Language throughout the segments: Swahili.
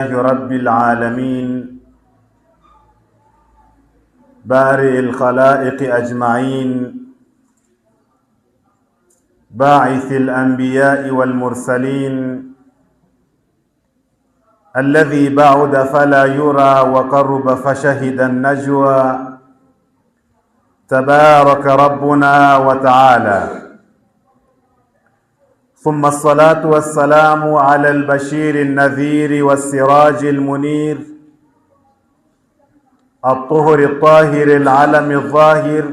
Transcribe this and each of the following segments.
رب العالمين بارئ الخلائق أجمعين باعث الأنبياء والمرسلين الذي بعد فلا يرى وقرب فشهد النجوى تبارك ربنا وتعالى. ثم الصلاة والسلام على البشير النذير والسراج المنير الطهر الطاهر العلم الظاهر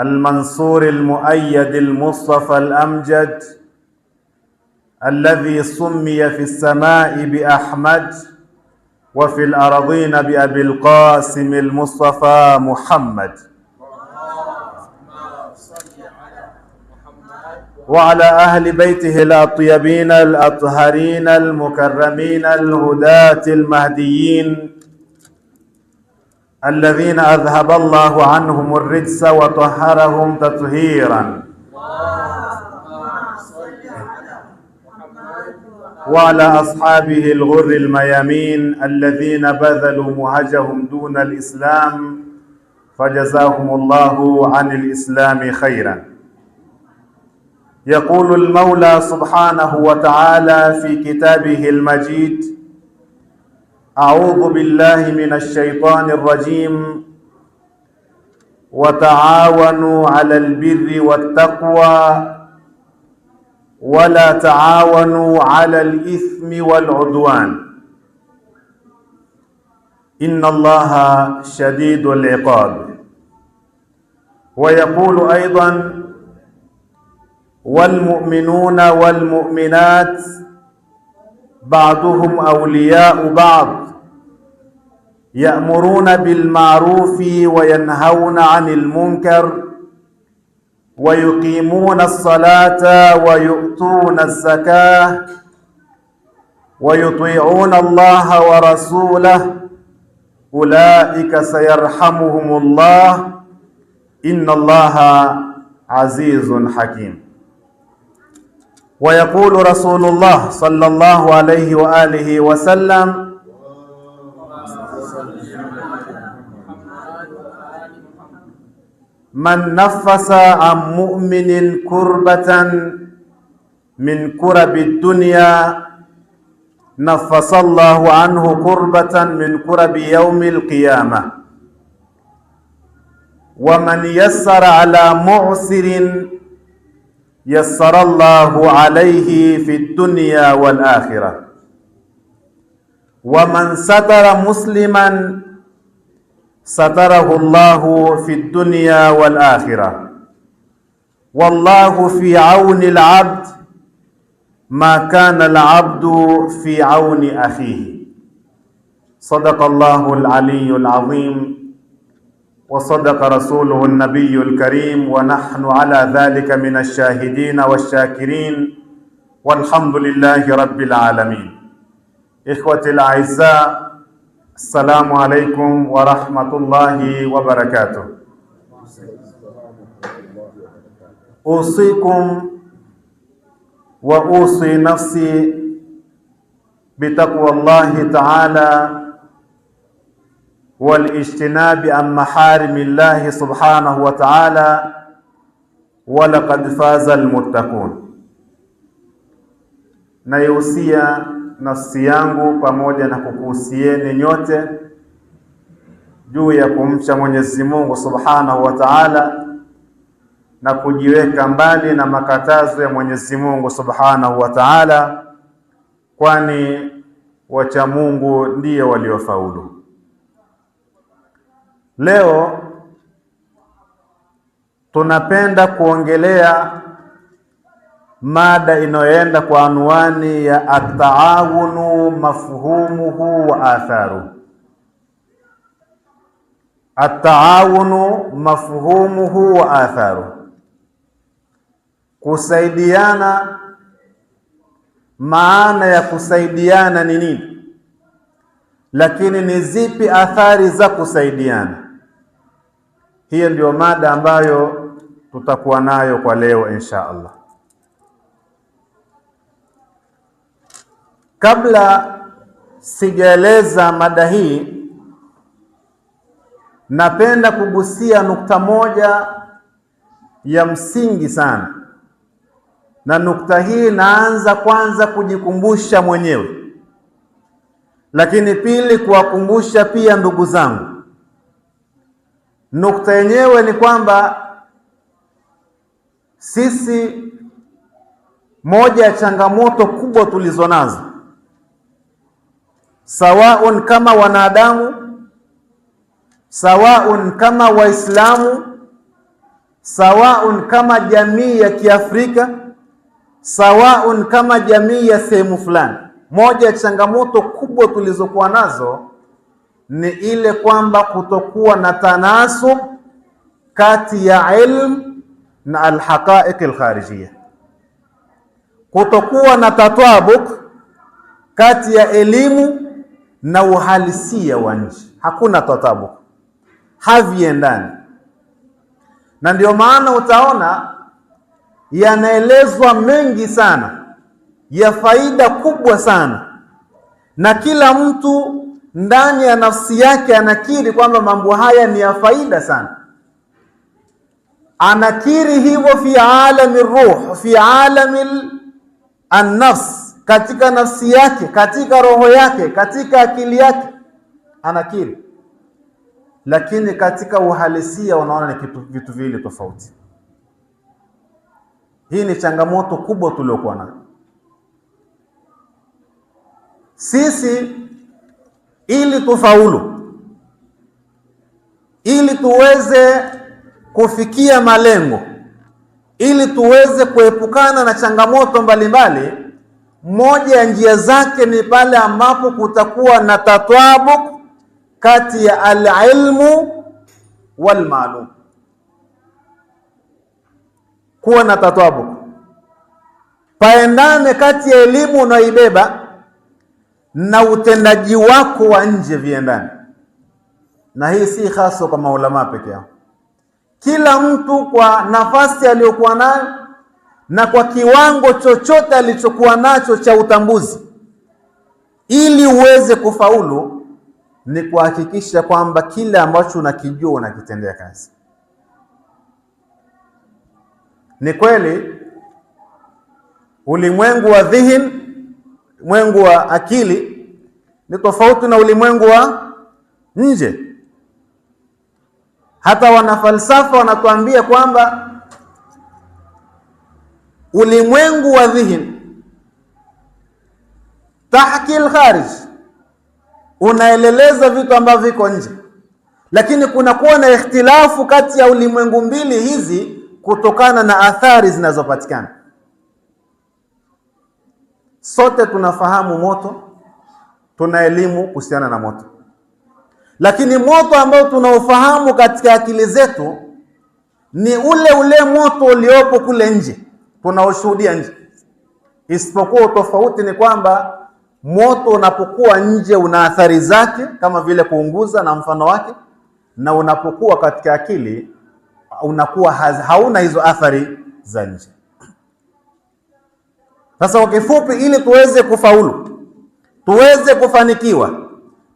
المنصور المؤيد المصطفى الأمجد الذي سمي في السماء بأحمد وفي الأرضين بأبي القاسم المصطفى محمد وعلى أهل بيته الأطيبين الأطهرين المكرمين الهداة المهديين الذين أذهب الله عنهم الرجس وطهرهم تطهيرا، وعلى أصحابه الغر الميامين الذين بذلوا مهجهم دون الإسلام فجزاهم الله عن الإسلام خيرا. يقول المولى سبحانه وتعالى في كتابه المجيد: أعوذ بالله من الشيطان الرجيم وتعاونوا على البر والتقوى ولا تعاونوا على الإثم والعدوان إن الله شديد العقاب. ويقول أيضا: والمؤمنون والمؤمنات بعضهم أولياء بعض يأمرون بالمعروف وينهون عن المنكر ويقيمون الصلاة ويؤتون الزكاة ويطيعون الله ورسوله أولئك سيرحمهم الله إن الله عزيز حكيم. ويقول رسول الله صلى الله عليه وآله وسلم: من نفس عن مؤمن كربة من كرب الدنيا نفس الله عنه كربة من كرب يوم القيامة. ومن يسر على معسر يسر الله عليه في الدنيا والآخرة. ومن ستر مسلما ستره الله في الدنيا والآخرة. والله في عون العبد ما كان العبد في عون أخيه. صدق الله العلي العظيم وصدق رسوله النبي الكريم ونحن على ذلك من الشاهدين والشاكرين والحمد لله رب العالمين. إخوتي الأعزاء، السلام عليكم ورحمة الله وبركاته. أوصيكم وأوصي نفسي بتقوى الله تعالى والاجتناب عن محارم الله سبحانه وتعالى ولقد فاز المتقون. Naihusia nafsi yangu pamoja na kukuhusieni nyote juu ya kumcha Mwenyezi Mungu Subhanahu wa Ta'ala na kujiweka mbali na makatazo ya Mwenyezi Mungu Subhanahu wa Ta'ala, kwani wacha Mungu ndiyo waliofaulu. Leo tunapenda kuongelea mada inayoenda kwa anwani ya at-taawunu mafhumuhu wa atharu. At-taawunu mafhumuhu wa atharu, kusaidiana. Maana ya kusaidiana ni nini? Lakini ni zipi athari za kusaidiana? Hiyo ndio mada ambayo tutakuwa nayo kwa leo insha Allah. Kabla sijaeleza mada hii, napenda kugusia nukta moja ya msingi sana, na nukta hii naanza kwanza kujikumbusha mwenyewe, lakini pili kuwakumbusha pia ndugu zangu. Nukta yenyewe ni kwamba sisi, moja ya changamoto kubwa tulizonazo, sawaun kama wanadamu, sawaun kama Waislamu, sawaun kama jamii ya Kiafrika, sawaun kama jamii ya sehemu fulani, moja ya changamoto kubwa tulizokuwa nazo ni ile kwamba kutokuwa na tanasub kati ya ilm na alhaqaiq alkharijiyya, kutokuwa na tatabuk kati ya elimu na uhalisia wa nje. Hakuna tatabuk, haviendani. Na ndio maana utaona yanaelezwa mengi sana ya faida kubwa sana, na kila mtu ndani ya nafsi yake anakiri kwamba mambo haya ni ya faida sana. Anakiri hivyo fi alami ruh, fi alami an-nafs, katika nafsi yake, katika roho yake, katika akili yake anakiri, lakini katika uhalisia unaona ni vitu viwili tofauti. Hii ni changamoto kubwa tuliokuwa nayo sisi. Ili tufaulu, ili tuweze kufikia malengo, ili tuweze kuepukana na changamoto mbalimbali, moja ya njia zake ni pale ambapo kutakuwa na tatwabuk kati ya al-ilmu wal ma'lum. Kuwa na tatwabuk, paendane kati ya elimu unaibeba na utendaji wako wa nje viendane. Na hii si hasa kwa maulama peke yao. Kila mtu kwa nafasi aliyokuwa nayo na kwa kiwango chochote alichokuwa nacho cha utambuzi, ili uweze kufaulu, ni kuhakikisha kwamba kile ambacho unakijua unakitendea kazi. Ni kweli ulimwengu wa dhihin, ulimwengu wa akili ni tofauti na ulimwengu wa nje. Hata wanafalsafa wanatuambia kwamba ulimwengu wa dhihin tahki al-kharij, unaeleleza vitu ambavyo viko nje, lakini kunakuwa na ikhtilafu kati ya ulimwengu mbili hizi kutokana na athari zinazopatikana. Sote tunafahamu moto, tuna elimu kuhusiana na moto, lakini moto ambao tunaofahamu katika akili zetu ni ule moto uliopo kule nje, tunaoshuhudia nje. Isipokuwa tofauti ni kwamba moto unapokuwa nje una athari zake kama vile kuunguza na mfano wake, na unapokuwa katika akili unakuwa hauna hizo athari za nje. Sasa kwa kifupi, ili tuweze kufaulu, tuweze kufanikiwa,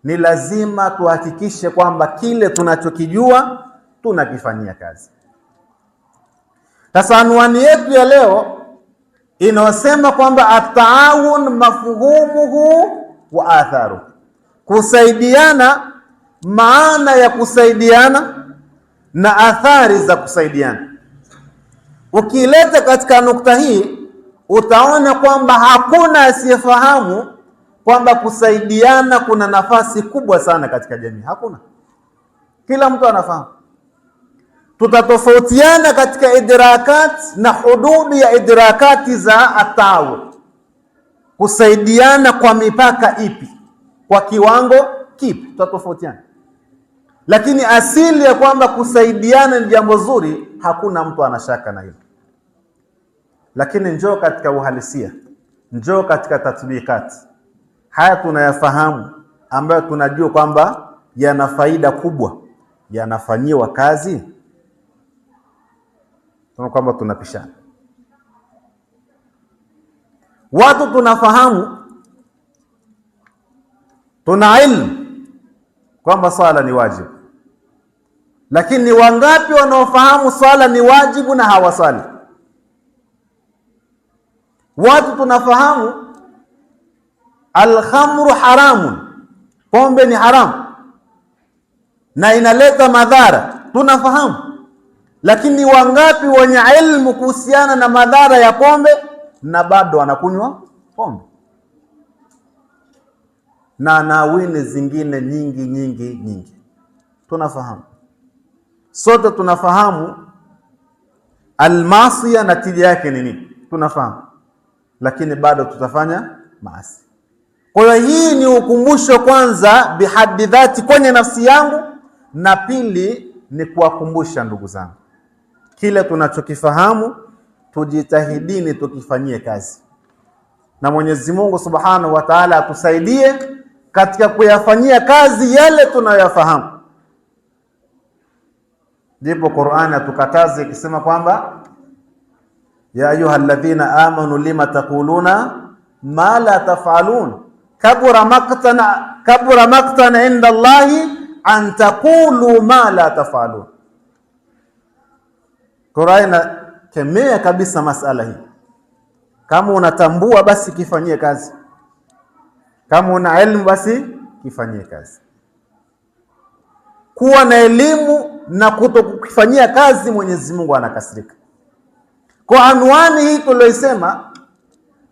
ni lazima tuhakikishe kwamba kile tunachokijua tunakifanyia kazi. Sasa anwani yetu ya leo inasema kwamba at-taawun mafhumuhu wa atharu, kusaidiana, maana ya kusaidiana na athari za kusaidiana. Ukileta katika nukta hii utaona kwamba hakuna asiyefahamu kwamba kusaidiana kuna nafasi kubwa sana katika jamii. Hakuna, kila mtu anafahamu. Tutatofautiana katika idrakat na hududi ya idrakati za at-taawun, kusaidiana kwa mipaka ipi, kwa kiwango kipi, tutatofautiana, lakini asili ya kwamba kusaidiana ni jambo zuri, hakuna mtu anashaka na hilo. Lakini njoo katika uhalisia, njoo katika tatbikati, haya tunayafahamu ambayo tunajua kwamba yana faida kubwa, yanafanyiwa kazi, tunaona kwamba tunapishana. Watu tunafahamu tuna ilmu kwamba swala ni wajibu, lakini ni wangapi wanaofahamu swala ni wajibu na hawasali? Watu tunafahamu alkhamru haramun, pombe ni haramu na inaleta madhara, tunafahamu. Lakini wangapi wenye ilmu kuhusiana na madhara ya pombe na bado wanakunywa pombe? Na nawini zingine nyingi. Tunafahamu, sote tunafahamu almasia natija yake ni nini, tunafahamu, lakini bado tutafanya maasi. Kwa hiyo hii ni ukumbusho kwanza bihaddi dhati kwenye nafsi yangu, na pili ni kuwakumbusha ndugu zangu, kile tunachokifahamu tujitahidini tukifanyie kazi, na Mwenyezi Mungu Subhanahu wa Ta'ala atusaidie katika kuyafanyia kazi yale tunayofahamu. Ndipo Qur'ani atukataze ikisema kwamba ya ayyuhalladhina amanu lima taquluna ma la taf'alun kabura maqtan inda Allahi an taqulu ma la taf'alun. Qur'ani kemea kabisa masala hii. Kama unatambua basi kifanyie kazi, kama una elimu basi kifanyie kazi. Kuwa na elimu na kutokufanyia kazi, Mwenyezi Mungu anakasirika. Kwa anwani hii tuliyosema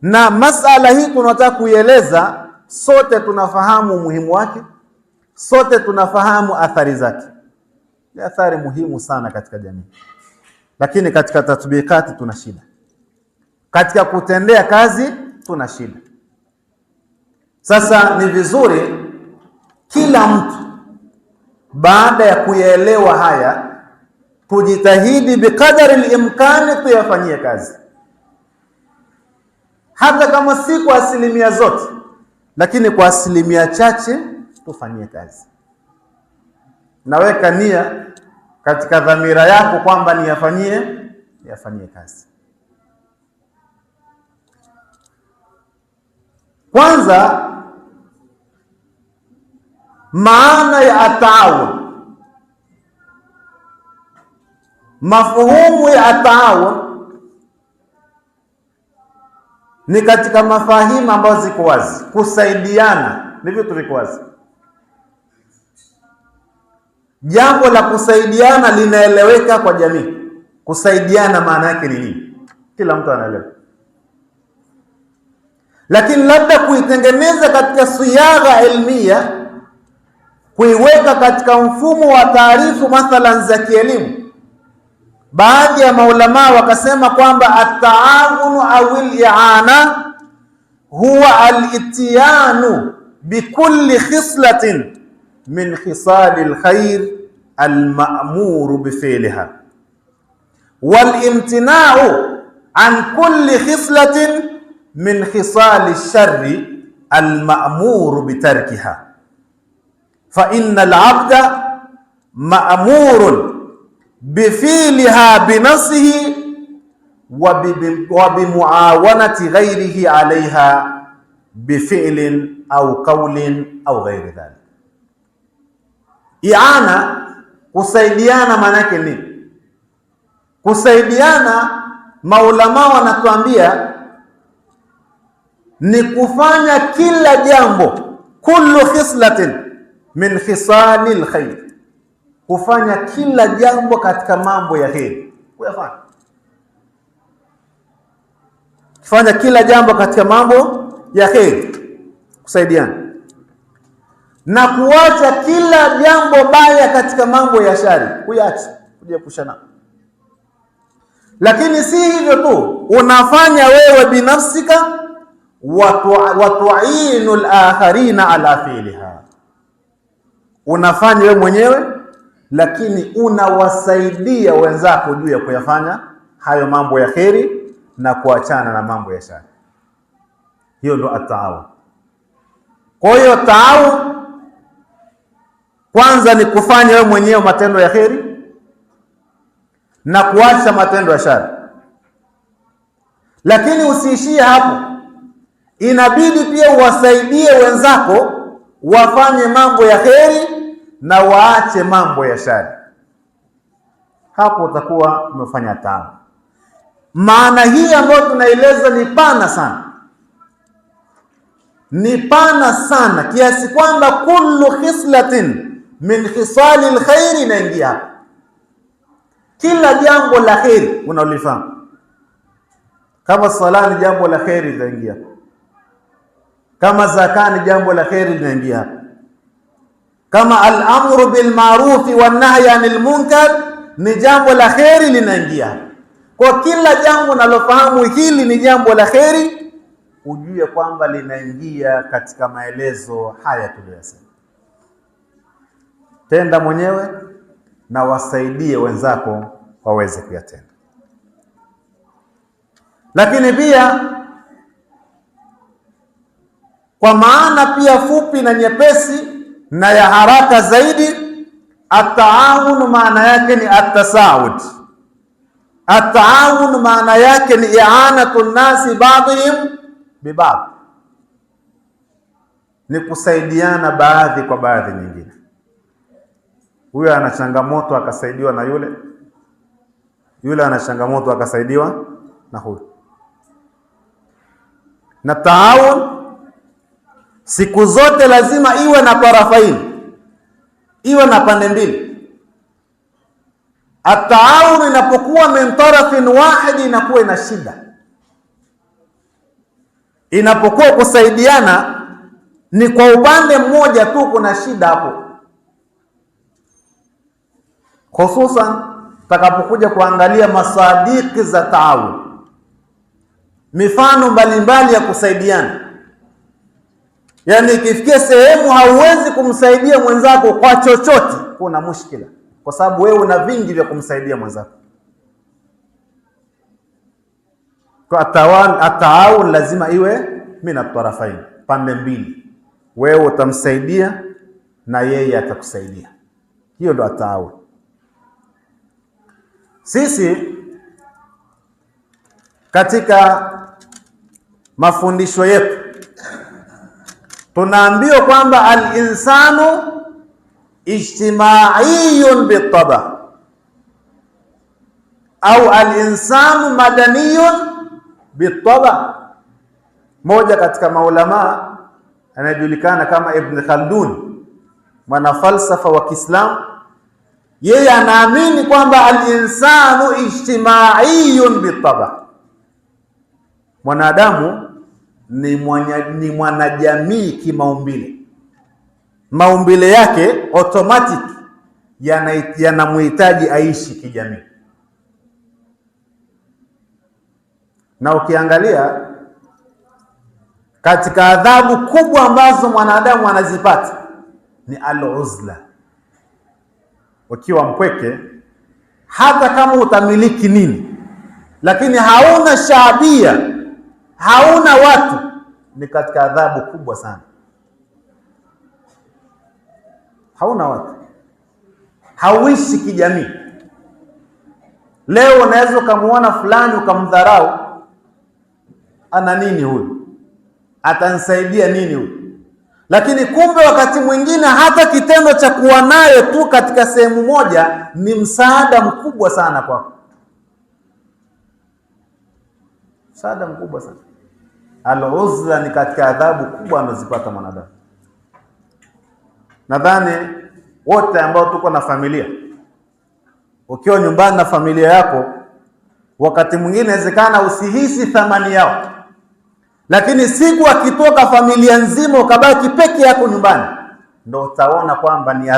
na masala hii tunataka kuieleza, sote tunafahamu umuhimu wake, sote tunafahamu athari zake. Ni athari muhimu sana katika jamii, lakini katika tatbikati tuna shida, katika kutendea kazi tuna shida. Sasa ni vizuri kila mtu baada ya kuyaelewa haya tujitahidi bikadari al-imkani tuyafanyie kazi, hata kama si kwa asilimia zote, lakini kwa asilimia chache tufanyie kazi. Naweka nia katika dhamira yako kwamba niyafanyie kazi. Kwanza, maana ya ataawun, mafhumu ya ataawun ni katika mafahimu ambazo ziko wazi. Kusaidiana ni vitu viko wazi. Jambo la kusaidiana linaeleweka kwa jamii. Kusaidiana maana yake ni nini? Kila mtu anaelewa. Lakini labda kuitengeneza katika siyagha ilmia, kuiweka katika mfumo wa taarifu mathalan za kielimu, baadhi ya maulama wakasema kwamba at-taawunu au al-i'ana huwa al-ityanu bikulli khislatin min khisali al-khair al-ma'mur bifi'liha wal-imtina'u an kulli khislatin min khisali ash-sharri al-ma'mur bitarkiha. Fa inna al-'abda ma'murun bifiliha binafsihi wa bimuawanati ghairihi alaiha bifi'lin au qawlin au ghairi dhalik. I'ana, kusaidiana maana yake nini? Kusaidiana maulama wanatuambia ni kufanya kila jambo, kullu khislatin min khisalil khair, kufanya kila jambo katika mambo ya heri, kuyafanya. Kufanya kila jambo katika mambo ya heri, kusaidiana, na kuacha kila jambo baya katika mambo ya shari, kuacha, kujiepusha. Lakini si hivyo tu, unafanya wewe binafsika wa tu'inu al-akharina ala fi'liha. Unafanya wewe mwenyewe, lakini unawasaidia wenzako juu ya kuyafanya hayo mambo ya kheri na kuachana na mambo ya shari. Hiyo ndo at-taawun. Kwa hiyo taawun kwanza ni kufanya wewe mwenyewe matendo ya kheri na kuacha matendo ya shari. Lakini usiishie hapo, inabidi pia uwasaidie wenzako wafanye mambo ya kheri na waache mambo ya shari. Hapo utakuwa umefanya taawun. Maana hii ambayo tunaeleza ni pana sana, ni pana sana kiasi kwamba kullu khislatin min khisali alkhairi inaingia. Kila jambo la kheri unalifanya, kama sala ni jambo la kheri linaingia, kama zaka ni jambo la kheri linaingia, kama al-amru bil ma'ruf wa an-nahy 'anil munkar ni jambo la kheri linaingia. Kwa kila jambo nalofahamu hili ni jambo la kheri, ujue kwamba linaingia katika maelezo haya tuliyosema. Tenda mwenyewe na wasaidie wenzako waweze kuyatenda. Lakini pia kwa maana pia fupi na nyepesi na ya haraka zaidi, at-taawun maana yake ni at-tasaud. At-taawun maana yake ni i'anatu an-nasi ba'dihim bi ba'd, ni kusaidiana baadhi kwa baadhi nyingine. Huyu ana changamoto akasaidiwa na yule, yule ana changamoto akasaidiwa na huyu. Na taawun siku zote lazima iwe na tarafaini, iwe na pande mbili. At-taawun inapokuwa min tarafin wahid inakuwa ina shida. Inapokuwa kusaidiana ni kwa upande mmoja tu, kuna shida hapo. Hususan takapokuja kuangalia masadiki za taawun, mifano mbalimbali ya kusaidiana. Yani ikifikia sehemu hauwezi kumsaidia mwenzako kwa chochote, kuna mushkila, kwa sababu wewe una vingi vya kumsaidia mwenzako. Kwa taawun lazima iwe mina tarafain, pande mbili. Wewe utamsaidia na yeye atakusaidia. Hiyo ndo taawun. Sisi katika mafundisho yetu tunaambiwa kwamba al-insanu ijtimaiyun bitaba au al-insanu madaniyun bitaba. Moja katika maulama anajulikana kama Ibn Khaldun, mwana falsafa wa Kiislamu, yeye anaamini kwamba al-insanu ijtimaiyun bitaba, mwanadamu ni mwanajamii kimaumbile. Maumbile yake automatic yanamhitaji aishi kijamii. Na ukiangalia katika adhabu kubwa ambazo mwanadamu anazipata ni al-uzla. Ukiwa mpweke, hata kama utamiliki nini, lakini hauna shaabia, hauna watu, ni katika adhabu kubwa sana. Hauna watu, hauishi kijamii. Leo unaweza kumuona fulani ukamdharau, ana nini huyu, atanisaidia nini huyu? Lakini kumbe wakati mwingine hata kitendo cha kuwa naye tu katika sehemu moja ni msaada mkubwa sana kwako. Msaada mkubwa sana. Al-uzla ni katika adhabu kubwa anazipata mwanadamu. Nadhani wote ambao tuko na familia, ukiwa nyumbani na familia yako, wakati mwingine inawezekana usihisi thamani yao, lakini siku akitoka familia nzima ukabaki peke yako nyumbani, ndio utaona kwamba ni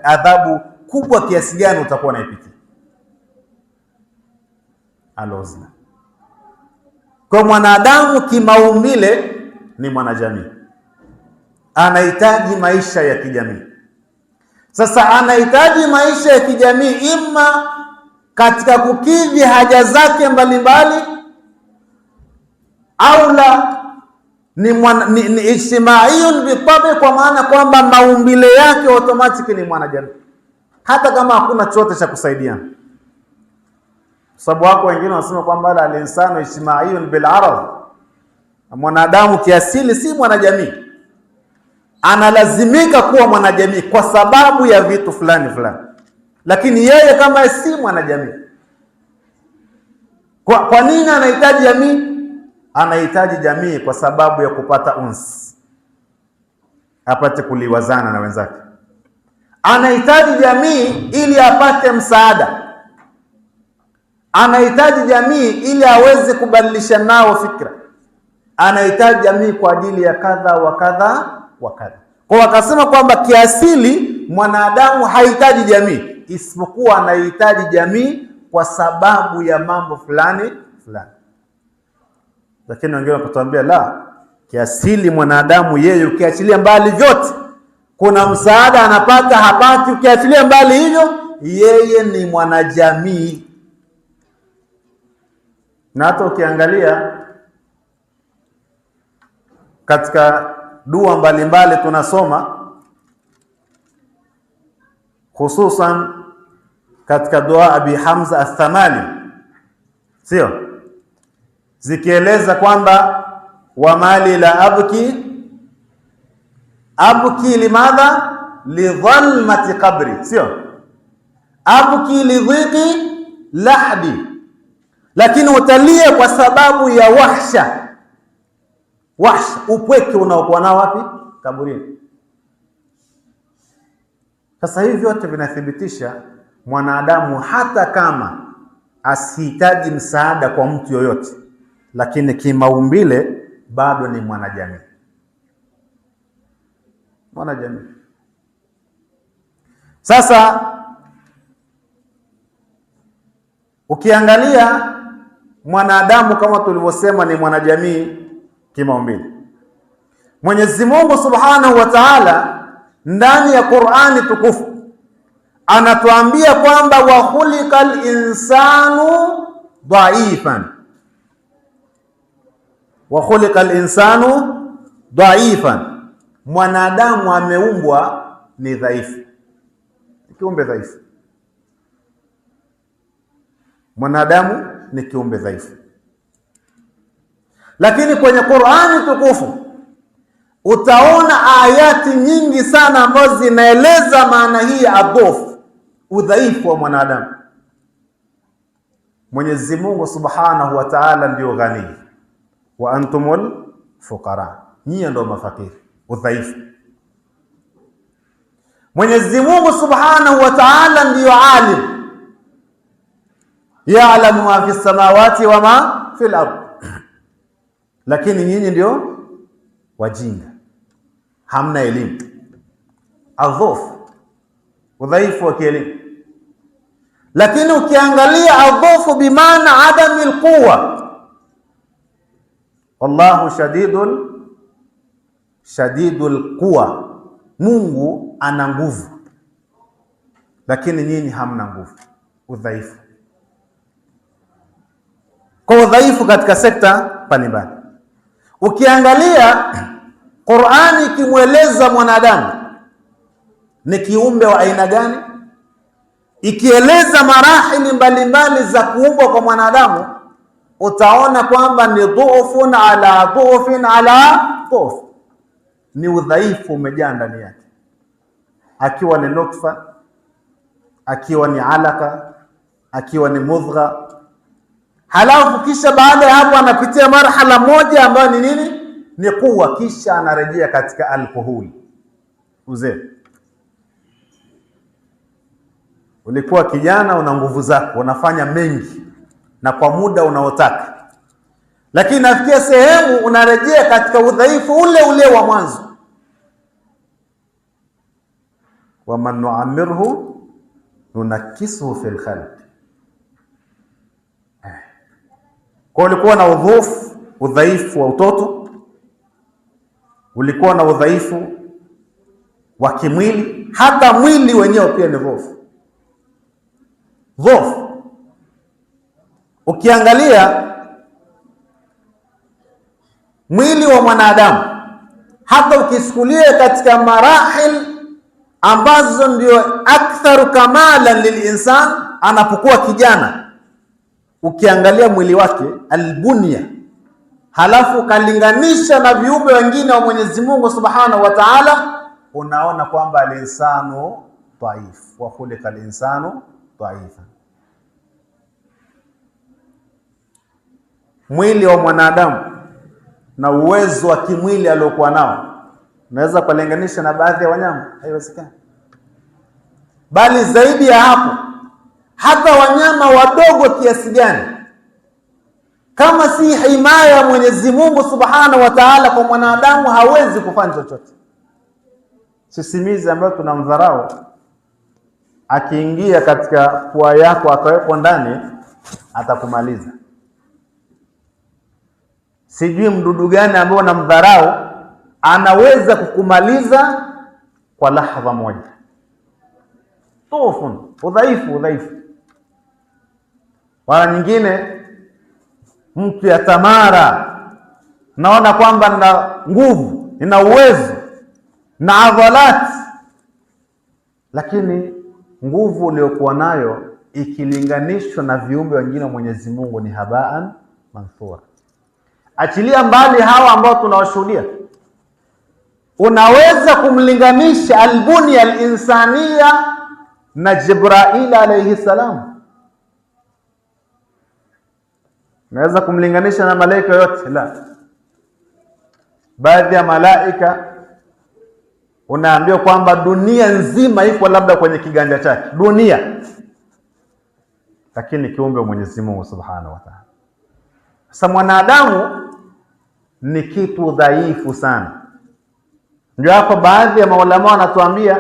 adhabu kubwa kiasi gani utakuwa unaipitia. Al-uzla. Kwa mwanadamu kimaumbile ni mwanajamii, anahitaji maisha ya kijamii. Sasa anahitaji maisha ya kijamii ima katika kukidhi haja zake mbalimbali, au la ni ijtimaiyun bitabi, kwa maana kwamba maumbile yake automatic ni mwanajamii, hata kama hakuna chochote cha kusaidiana. Sababu wako wengine wanasema kwamba al-insanu ijtimaiyun bil arad, mwanadamu kiasili si mwanajamii. analazimika kuwa mwanajamii kwa sababu ya vitu fulani fulani, lakini yeye kama si mwanajamii. Kwa nini anahitaji jamii? Anahitaji jamii kwa sababu ya kupata unsi, apate kuliwazana na wenzake. Anahitaji jamii ili apate msaada. Anahitaji jamii ili aweze kubadilisha nao fikra. Anahitaji jamii kwa ajili ya kadha wa kadha wa kadha. Kwa wakasema kwamba kiasili mwanadamu hahitaji jamii, isipokuwa anahitaji jamii kwa sababu ya mambo fulani fulani. Lakini wengine wakatuambia la, kiasili mwanadamu yeye ukiachilia mbali vyote, kuna msaada anapata hapati, ukiachilia mbali hivyo, yeye ni mwanajamii. Na hata ukiangalia katika dua mbalimbali tunasoma, hususan katika dua Abi Hamza Athamali, sio, zikieleza kwamba wa mali la abki limadha lidhalmati qabri, sio abki lidhiqi lahdi, lakini utalia kwa sababu ya wahsha, upweke unaokuwa nao wapi? Kaburini. Sasa hivi vyote vinathibitisha mwanadamu hata kama asihitaji msaada kwa mtu yoyote, lakini kimaumbile bado ni mwanajamii. Sasa ukiangalia mwanadamu kama tulivyosema ni mwanajamii kimaumbile. Mwenyezi Mungu Subhanahu wa Ta'ala ndani ya Qur'ani tukufu anatuambia kwamba wa khuliqal insanu dhaifan, wa khuliqal insanu dhaifan, mwanadamu ameumbwa ni dhaifu, kiumbe dhaifu. Mwanadamu ni kiumbe dhaifu. Lakini kwenye Qur'ani tukufu utaona ayati nyingi sana ambazo zinaeleza maana hii ya adhofu, udhaifu wa mwanadamu. Mwenyezi Mungu Subhanahu wa Ta'ala ndio ghani, wa antumul fuqara, nyinyi ndio mafakiri, udhaifu. Mwenyezi Mungu Subhanahu wa Ta'ala ndio alim, ya'lamu ma fi samawati wa ma fi al-ard, lakini nyinyi ndio wajinga, hamna elimu. Adhofu, udhaifu wa kielimu. Lakini ukiangalia adhofu bimaana adamil quwwa, wallahu shadidul quwwa, Mungu ana nguvu, lakini nyinyi hamna nguvu, udhaifu. Kwa udhaifu katika sekta mbalimbali. Ukiangalia Qur'ani ikimweleza mwanadamu ni kiumbe wa aina gani, ikieleza marahili mbalimbali za kuumbwa kwa mwanadamu, utaona kwamba ni dhu'fun ala dhu'fin ala dhuf, ni udhaifu umejaa ndani yake, akiwa ni nutfa, akiwa ni alaka, akiwa ni mudgha. Halafu kisha baada ya hapo anapitia marhala moja ambayo ni nini? Ni kuwa, kisha anarejea katika alkohol, uzee. Ulikuwa kijana, una nguvu zako, unafanya mengi na kwa muda unaotaka, lakini nafikia sehemu unarejea katika udhaifu ule ule wa mwanzo. wa man nu'ammirhu nunakisuhu fil khalq. Kwa ulikuwa na udhaifu wa utoto, ulikuwa na udhaifu wa kimwili, hata mwili wenyewe pia ni dhaifu. Ukiangalia mwili wa mwanadamu, hata ukisukulia katika marahil ambazo ndio aktharu kamalan lilinsan, anapokuwa kijana, ukiangalia mwili wake albunya, halafu ukalinganisha na viumbe wengine wa Mwenyezi Mungu Subhanahu wa Ta'ala, unaona kwamba al-insanu dhaif, wa khuliqa al-insanu dhaifa. Mwili wa mwanadamu na uwezo wa kimwili aliokuwa nao unaweza kulinganisha na baadhi ya wanyama? Haiwezekani. Bali zaidi ya hapo, hata wanyama wadogo kiasi gani, kama si himaya ya Mwenyezi Mungu Subhanahu wa Ta'ala kwa mwanadamu, hawezi kufanya chochote. Sisimizi ambayo tunamdharau, akiingia katika pua yako akawepo ndani, atakumaliza. Sijui mdudu gani ambao unamdharau anaweza kukumaliza kwa lahadha moja. Tofun, udhaifu. Mara nyingine mtu ya tamara, naona kwamba nina nguvu, nina uwezo na adhalat, lakini nguvu uliyokuwa nayo ikilinganishwa na viumbe wengine wa Mwenyezi Mungu ni habaan manthura. Achilia mbali hawa ambao tunawashuhudia, unaweza kumlinganisha albunia alinsania na Jibril alayhi salam? Unaweza kumlinganisha na malaika yote? La. Baadhi ya malaika unaambiwa kwamba dunia nzima iko labda kwenye kiganja chake, dunia, lakini kiumbe wa Mwenyezi Mungu Subhanahu wa Ta'ala. Sasa mwanadamu ni kitu dhaifu sana. Ndio hapo baadhi ya maulama wanatuambia,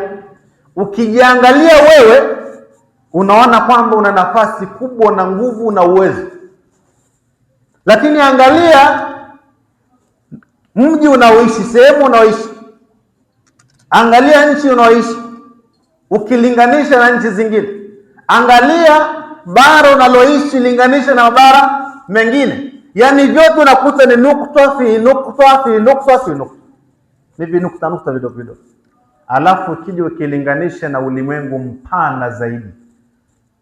ukijiangalia wewe unaona kwamba una nafasi kubwa na nguvu na uwezo, lakini angalia mji unaoishi, sehemu unaoishi, angalia nchi unaoishi ukilinganisha na nchi zingine, angalia bara unaloishi linganisha na mabara mengine. Yani vyote unakuta ni nukta fi nukta fi nukta fi nukta, ni nukta vidogo. Alafu kija ukilinganisha na ulimwengu mpana zaidi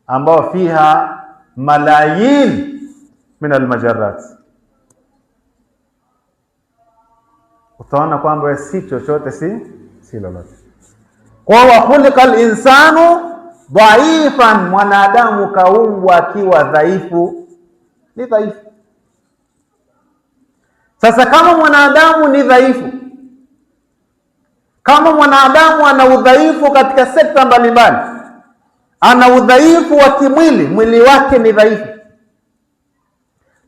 ambao fiha malayin min almajarrat, utaona kwamba si chochote, si lolote. Kwa wa khuliqa al-insanu dhaifan, mwanadamu kaumbwa akiwa dhaifu, ni dhaifu. Sasa kama mwanadamu ni dhaifu, kama mwanadamu ana udhaifu katika sekta mbalimbali, ana udhaifu wa kimwili, mwili wake ni dhaifu,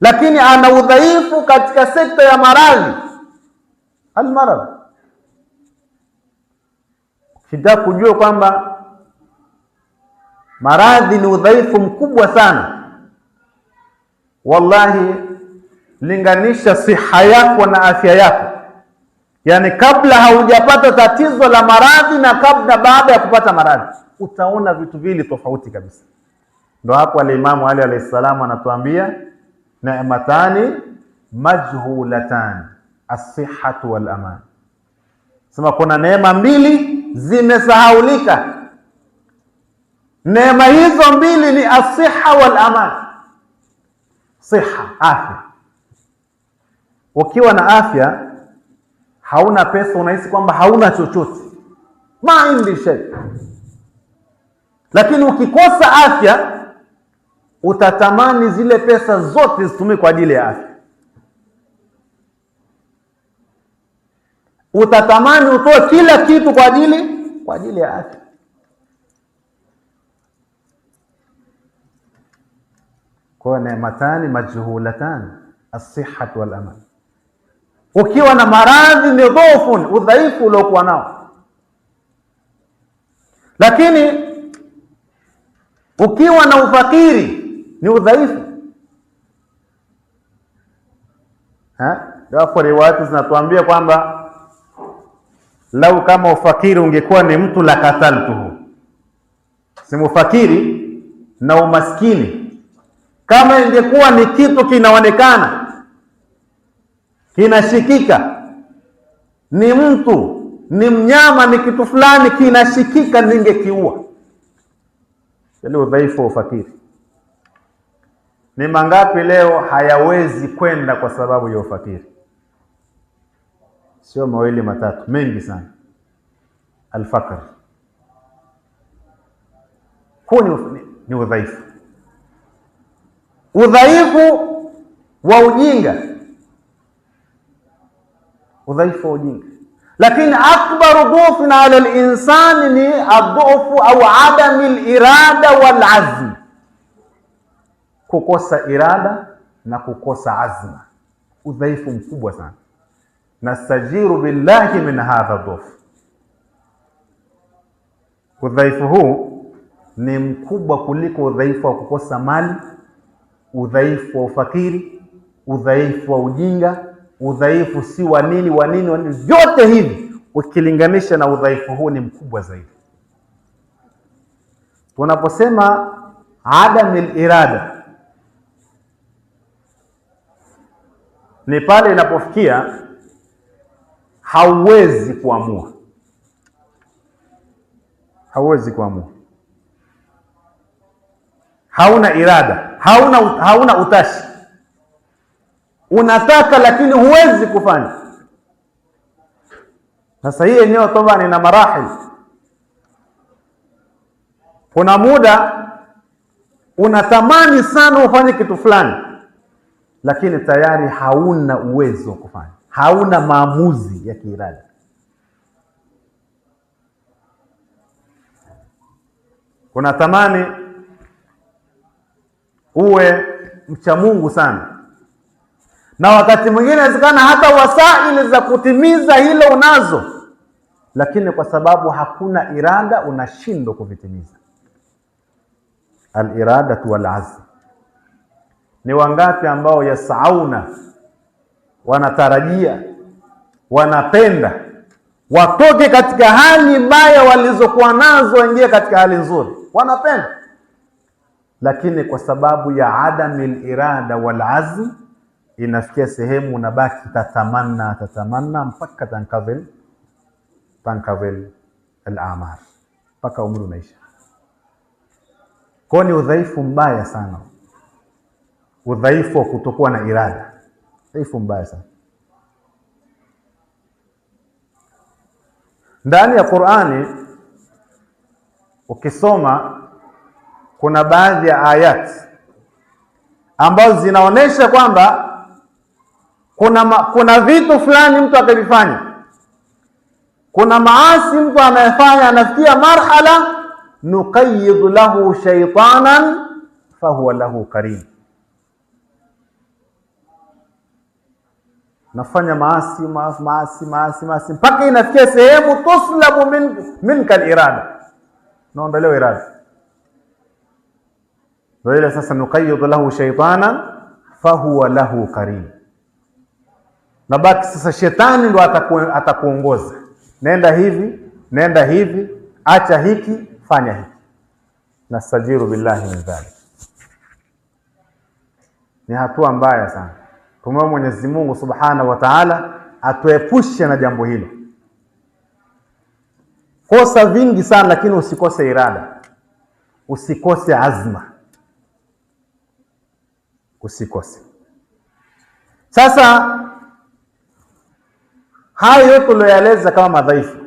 lakini ana udhaifu katika sekta ya maradhi, almarad, ukitaka kujua kwamba maradhi ni udhaifu mkubwa sana, wallahi linganisha siha yako na afya yako. Yani kabla haujapata tatizo la maradhi na kabla baada ya kupata maradhi, utaona vitu vili tofauti kabisa. Ndio hapo al-Imam Ali alayhi salam anatuambia, ni'matani majhulatan, as-sihhatu wal aman. Sema kuna neema mbili zimesahaulika. Neema hizo mbili ni as-sihha wal aman. Siha, afya. Ukiwa na afya, hauna pesa, unahisi kwamba hauna chochote, maindi shay. Lakini ukikosa afya, utatamani zile pesa zote zitumike kwa ajili ya afya. Utatamani utoe kila kitu kwa ajili ya afya. Kwa neematani majhulatan, as-sihhatu wal aman. Ukiwa na maradhi ni dhaifu, udhaifu uliokuwa nao. Lakini ukiwa na ufakiri ni udhaifu. Hapo riwaya zinatuambia kwamba lau kama ufakiri ungekuwa ni mtu la kataltuhu, simu fakiri na umaskini kama ingekuwa ni kitu kinaonekana, kinashikika, ni mtu, ni mnyama, ni kitu fulani kinashikika, ningekiua. Ile udhaifu wa ufakiri. Ni mangapi leo hayawezi kwenda kwa sababu ya ufakiri? Sio mawili matatu, mengi sana. Al-fakr ni udhaifu, udhaifu wa ujinga, udhaifu wa ujinga. Lakini akbaru dhufin ala al-insani ni adhufu au adami al-irada wal azm, kukosa irada na kukosa azma, udhaifu mkubwa sana. Nastajiru billahi min hadha dhuf. Udhaifu huu ni mkubwa kuliko udhaifu wa kukosa mali, udhaifu wa ufakiri, udhaifu wa ujinga, udhaifu si wa nini wa nini, vyote hivi ukilinganisha na udhaifu huu ni mkubwa zaidi. Tunaposema adamil irada, ni pale inapofikia hauwezi kuamua, hauwezi kuamua, hauna irada, hauna utashi, unataka lakini huwezi kufanya. Sasa hii eneo toba ina marahil. Kuna muda unatamani sana ufanye kitu fulani, lakini tayari hauna uwezo wa kufanya, hauna maamuzi ya kiirada. Unatamani uwe mcha Mungu sana, na wakati mwingine inawezekana hata wasaili za kutimiza hilo unazo, lakini kwa sababu hakuna irada unashindwa kuvitimiza. Al-iradatu wal azm. Ni wangapi ambao yasauna, wanatarajia, wanapenda watoke katika hali mbaya walizokuwa nazo waingie katika hali nzuri, wanapenda, lakini kwa sababu ya adamil irada wal azm inafikia sehemu unabaki tatamanna mpaka tankadhil al-amar, mpaka umri unaisha. Kwa ni udhaifu mbaya sana, udhaifu wa kutokuwa na irada, udhaifu mbaya sana. Ndani ya Qur'ani ukisoma kuna baadhi ya ayat ambazo zinaonesha kwamba kuna vitu fulani mtu akivifanya, kuna maasi mtu anayefanya, anafikia marhala nuqayyid lahu shaytanan fahuwa lahu qarin. Nafanya maasi mpaka inafikia sehemu tuslabu minka al-irada, naondolewa irada. Ndio ile sasa nuqayyid lahu shaytanan fahuwa lahu qarin. Nabaki sasa shetani ndo atakuongoza, nenda hivi, acha hiki, fanya hiki. Nastajiru billahi min dhalik. Ni hatua mbaya sana. Tumwombe Mwenyezi Mungu Subhanahu wa Ta'ala atuepushe na jambo hilo. Kosa vingi sana, lakini usikose irada, usikose azma, usikose. Sasa hayo yote tuliyoeleza kama madhaifu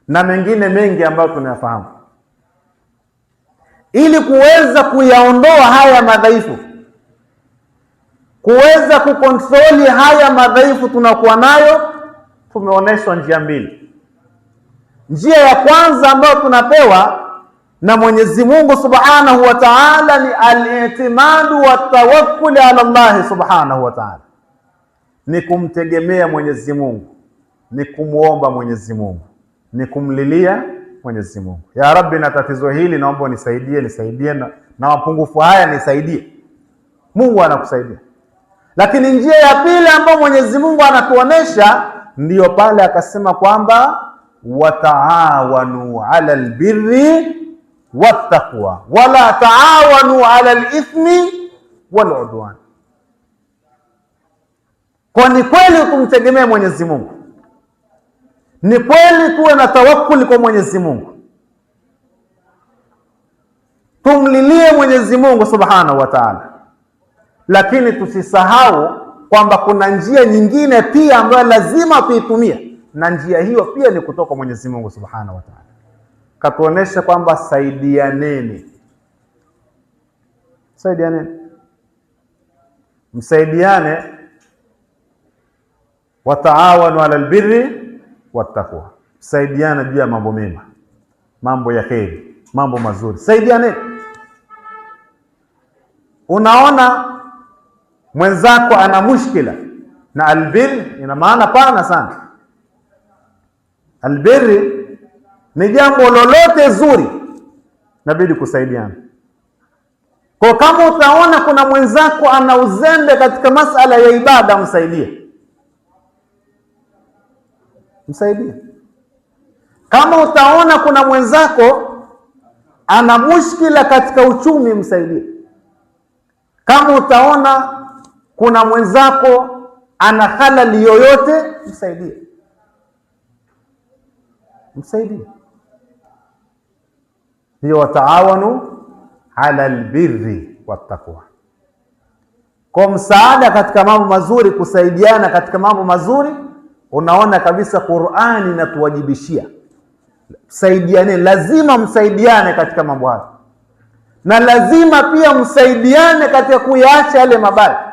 na mengine mengi ambayo tunayafahamu, ili kuweza kuyaondoa haya madhaifu, kuweza kukontroli haya madhaifu tunakuwa nayo, tumeonyeshwa njia mbili. Njia ya kwanza ambayo tunapewa na Mwenyezi Mungu Subhanahu wa Ta'ala ni al-i'timadu wa tawakkul ala Allah Subhanahu wa Ta'ala, ni kumtegemea Mwenyezi Mungu, ni kumuomba Mwenyezi Mungu, ni kumlilia Mwenyezi Mungu. Ya Rabbi, na tatizo hili naomba nisaidie na mapungufu haya nisaidie. Mungu anakusaidia. Lakini njia ya pili ambayo Mwenyezi Mungu anatuonesha ndiyo pale akasema kwamba wataawanu ala albirri wattaqwa wala taawanu ala alithmi waludwan. Kwa ni kweli tumtegemee Mwenyezi Mungu, ni kweli tuwe na tawakkuli kwa Mwenyezi Mungu, tumlilie Mwenyezi Mwenyezi Mungu Subhanahu wa Ta'ala, lakini tusisahau kwamba kuna njia nyingine pia ambayo lazima tuitumie, na njia hiyo pia ni kutoka Mwenyezi Mungu Subhanahu wa Ta'ala. Katuonesha kwamba saidianeni, msaidiane, wataawanu ala albirri wattaqwa, saidiana juu ya mambo mema, mambo ya kheri, mambo mazuri, saidianeni. Unaona mwenzako ana mushkila, na albirri ina maana pana sana. Albirri ni jambo lolote zuri, inabidi kusaidiana. Kwa kama utaona kuna mwenzako ana uzembe katika masala ya ibada, msaidie. Kama utaona kuna mwenzako ana mushkila katika uchumi, msaidie. Kama utaona kuna mwenzako ana halali yoyote, msaidie. Hiyo wataawanu ala albirri wattaqwa. Kwa msaada katika mambo mazuri, kusaidiana katika mambo mazuri, unaona kabisa Qur'ani inatuwajibishia saidiane, lazima msaidiane katika mambo hayo, na lazima pia msaidiane katika kuyaacha yale mabaya.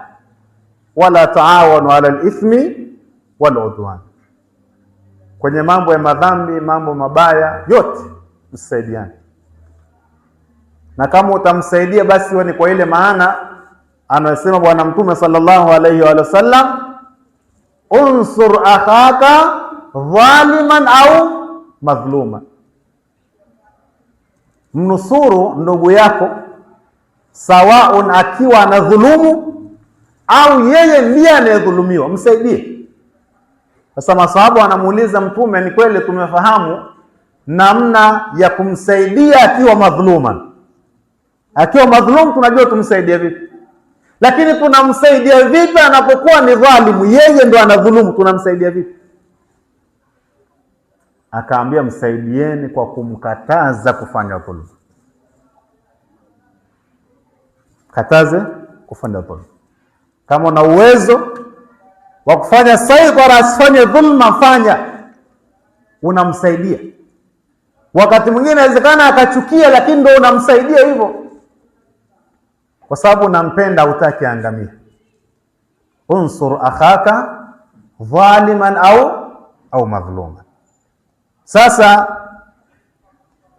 Wala taawanu ala alithmi wal udwan, kwenye mambo ya madhambi, mambo mabaya yote msaidiane. Na kama utamsaidia basi ni kwa ile maana anasema Bwana Mtume sallallahu alayhi wa sallam, unsur akhaka dhaliman au madhluma, mnusuru ndugu yako sawaun akiwa anadhulumu au yeye ndiye anayedhulumiwa, msaidie. Sasa masahaba wanamuuliza Mtume, ni kweli tumefahamu namna ya kumsaidia akiwa madhluma. Akiwa madhulum tunajua tumsaidia vipi, lakini tunamsaidia vipi anapokuwa ni dhalimu, yeye ndo anadhulumu, tunamsaidia vipi? Akaambia msaidieni kwa kumkataza kufanya dhulma. Kataze kufanya dhulma. Kama una uwezo wa kufanya saitara asifanye dhulma, fanya, unamsaidia. Wakati mwingine inawezekana akachukia, lakini ndo unamsaidia hivyo, kwa sababu unampenda, hutaki angamie. Unsur akhaka dhaliman au madhluma. Sasa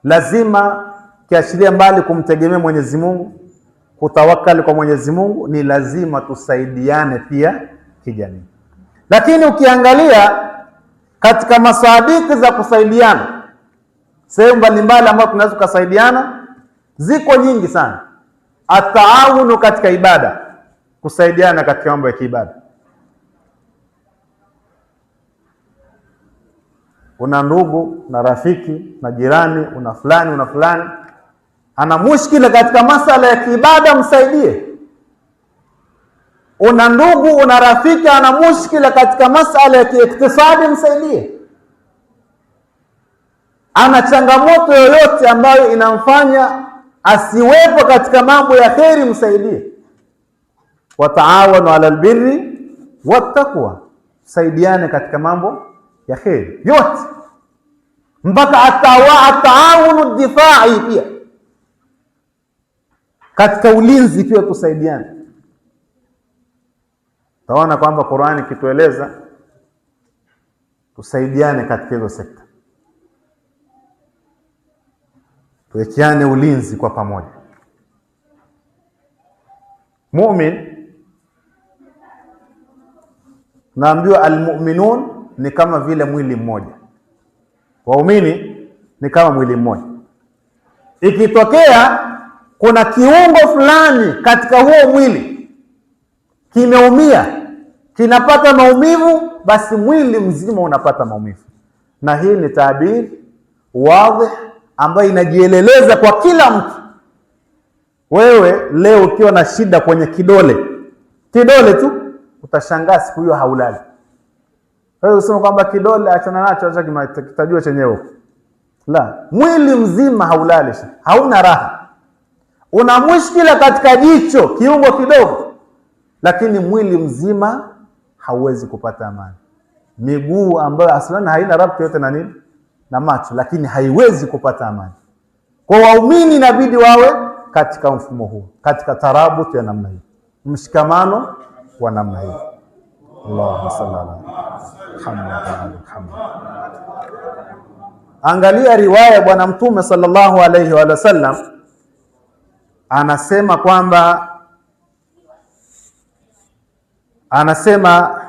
lazima kiashiria mbali kumtegemea Mwenyezi Mungu, kutawakali kwa Mwenyezi Mungu, ni lazima tusaidiane pia kijamii. Lakini ukiangalia katika masadiki za kusaidiana, sehemu mbalimbali ambapo tunaweza kusaidiana ziko nyingi sana. Ataawunu katika ibada, kusaidiana katika mambo ya kiibada. Una ndugu na rafiki na jirani, una fulani ana mushkila katika masala ya kiibada, msaidie. Una ndugu, una rafiki ana mushkila katika masala ya kiiktisadi, msaidie. Ana changamoto yoyote ambayo inamfanya asiwepo katika mambo ya kheri, msaidie. Wataawanu ala albirri wattaqwa, saidiane katika mambo ya kheri yote, mpaka ataawunu difai pia, katika ulinzi pia tusaidiane. Taona kwamba Qur'ani kitueleza tusaidiane katika hizo sekta, tuwekeane ulinzi kwa pamoja. Mu'min, naambiwa almu'minun ni kama vile mwili mmoja, waumini ni kama mwili mmoja. Ikitokea kuna kiungo fulani katika huo mwili kimeumia, kinapata maumivu, basi mwili mzima unapata maumivu. Na hii ni tabiri wazi ambayo inajieleleza kwa kila mtu. Wewe leo ukiwa na shida kwenye kidole tu, utashangaa siku hiyo haulali. Wewe usema kwamba kidole achana nacho, acha kitajua chenyewe. La, mwili mzima haulali, hauna raha. Una mushkila katika jicho, kiungo kidogo, lakini mwili mzima hauwezi kupata amani. Miguu ambayo aslan haina rabti yote na nini na macho, lakini haiwezi kupata amani. Kwa waumini inabidi wawe katika mfumo huu, katika tarabutu ya namna hii, mshikamano wa namna hii. Allahumma salli ala Muhammad. Angalia riwaya bwana Mtume sallallahu alayhi wa sallam, anasema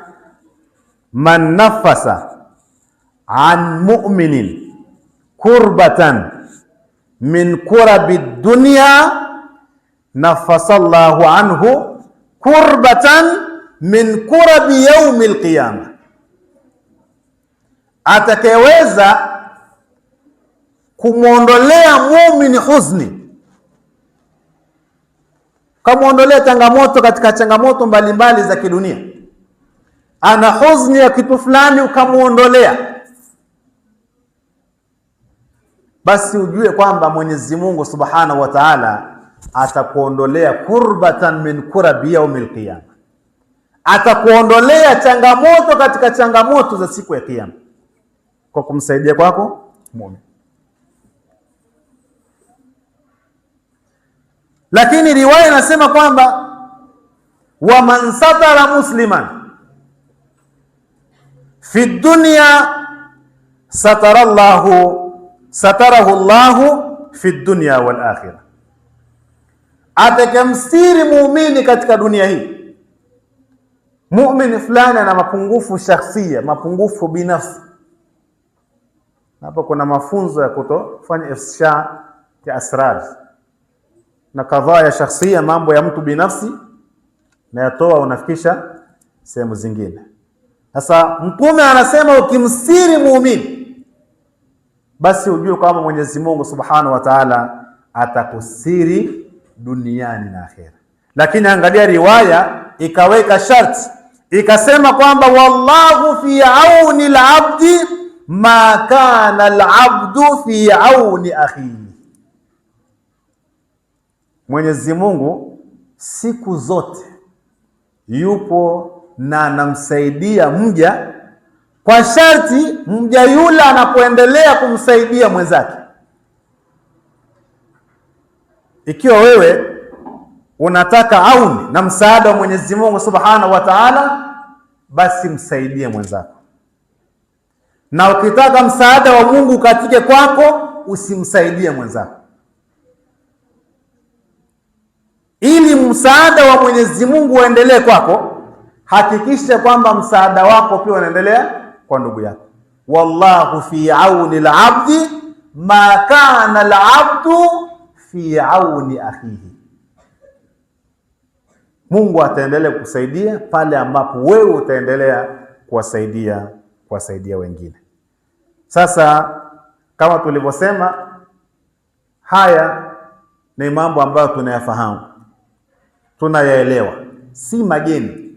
man nafasa an mu'minin kurbatan min kurabi dunya nafasa Allahu anhu kurbatan min kurabi yaumi alqiyama. Atakayeweza kumwondolea muumini huzni, kumuondolea changamoto katika changamoto mbalimbali za kidunia, ana huzni ya kitu fulani ukamuondolea, basi ujue kwamba Mwenyezi Mungu Subhanahu wa Ta'ala atakuondolea kurbatan min kurabi yaumil qiyama, atakuondolea changamoto katika changamoto za siku ya kiyama kwa kumsaidia kwako muumini. Lakini riwaya inasema kwamba wa man satara musliman fi dunya satarahu Allahu fi dunya wal akhirah. Atakamstiri muumini katika dunia hii. Muumini fulani ana mapungufu shakhsia, mapungufu binafsi. Hapa kuna mafunzo ya kutofanya ifsha ya asrar na kadhaa ya shakhsia, mambo ya mtu binafsi na yatoa unafikisha sehemu zingine. Sasa Mtume anasema ukimstiri muumini, basi ujue kwamba Mwenyezi Mungu Subhanahu wa Ta'ala atakusiri duniani na akhera. Lakini angalia riwaya ikaweka sharti, ikasema kwamba wallahu fi auni al-abdi ma kana al-abdu fi auni akhihi. Mwenyezi Mungu siku zote yupo na anamsaidia mja, kwa sharti mja yule anapoendelea kumsaidia mwenzake. Ikiwa wewe unataka auni na msaada wa Mwenyezi Mungu Subhanahu wa Ta'ala, basi msaidie mwenzako. Na ukitaka msaada wa Mungu ukatike kwako, usimsaidie mwenzako. Ili msaada wa Mwenyezi Mungu uendelee kwako, hakikisha kwamba msaada wako pia unaendelea kwa ndugu yako. Wallahu fi auni al-abdi ma kana al-abdu fi auni akhihi. Mungu ataendelea kusaidia pale ambapo wewe utaendelea kuwasaidia wengine. Sasa kama tulivyosema, haya ni mambo ambayo tunayafahamu, tunayaelewa, si mageni,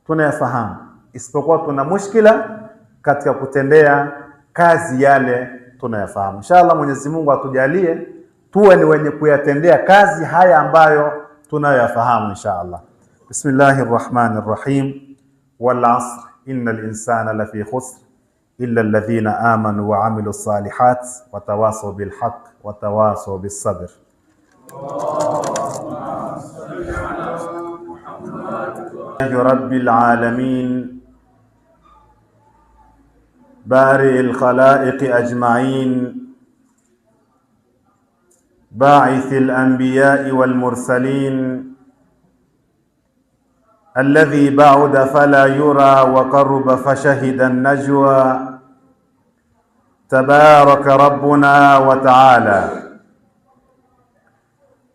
tunayafahamu, isipokuwa tuna mushkila katika kutendea kazi yale tunayafahamu. Inshallah Mwenyezi Mungu atujalie tuwe ni wenye kuyatendea kazi haya ambayo tunayafahamu inshallah. Bismillahirrahmanirrahim. Wal 'asr innal insana lafi khusr illa alladhina amanu wa 'amilus salihat wa tawasaw bil haqq wa tawasaw bis sabr. Rabbil alamin bari'il khalaiqi ajma'in باعث الأنبياء والمرسلين الذي بعد فلا يرى وقرب فشهد النجوى تبارك ربنا وتعالى.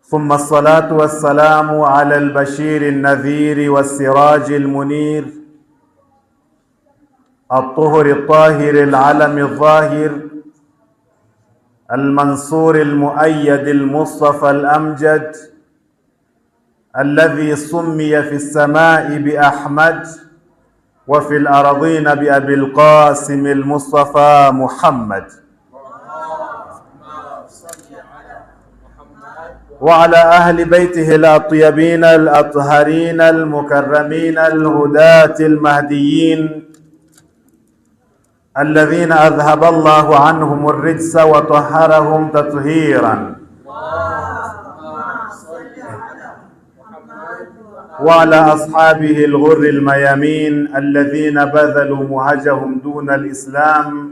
ثم الصلاة والسلام على البشير النذير والسراج المنير الطهر الطاهر العلم الظاهر المنصور المؤيد المصطفى الأمجد الذي سمي في السماء بأحمد وفي الأرضين بأبي القاسم المصطفى محمد. وعلى أهل بيته الأطيبين الأطهرين المكرمين الهداة المهديين الذين أذهب الله عنهم الرجس وطهرهم تطهيرا. وعلى أصحابه الغر الميامين الذين بذلوا مهجهم دون الإسلام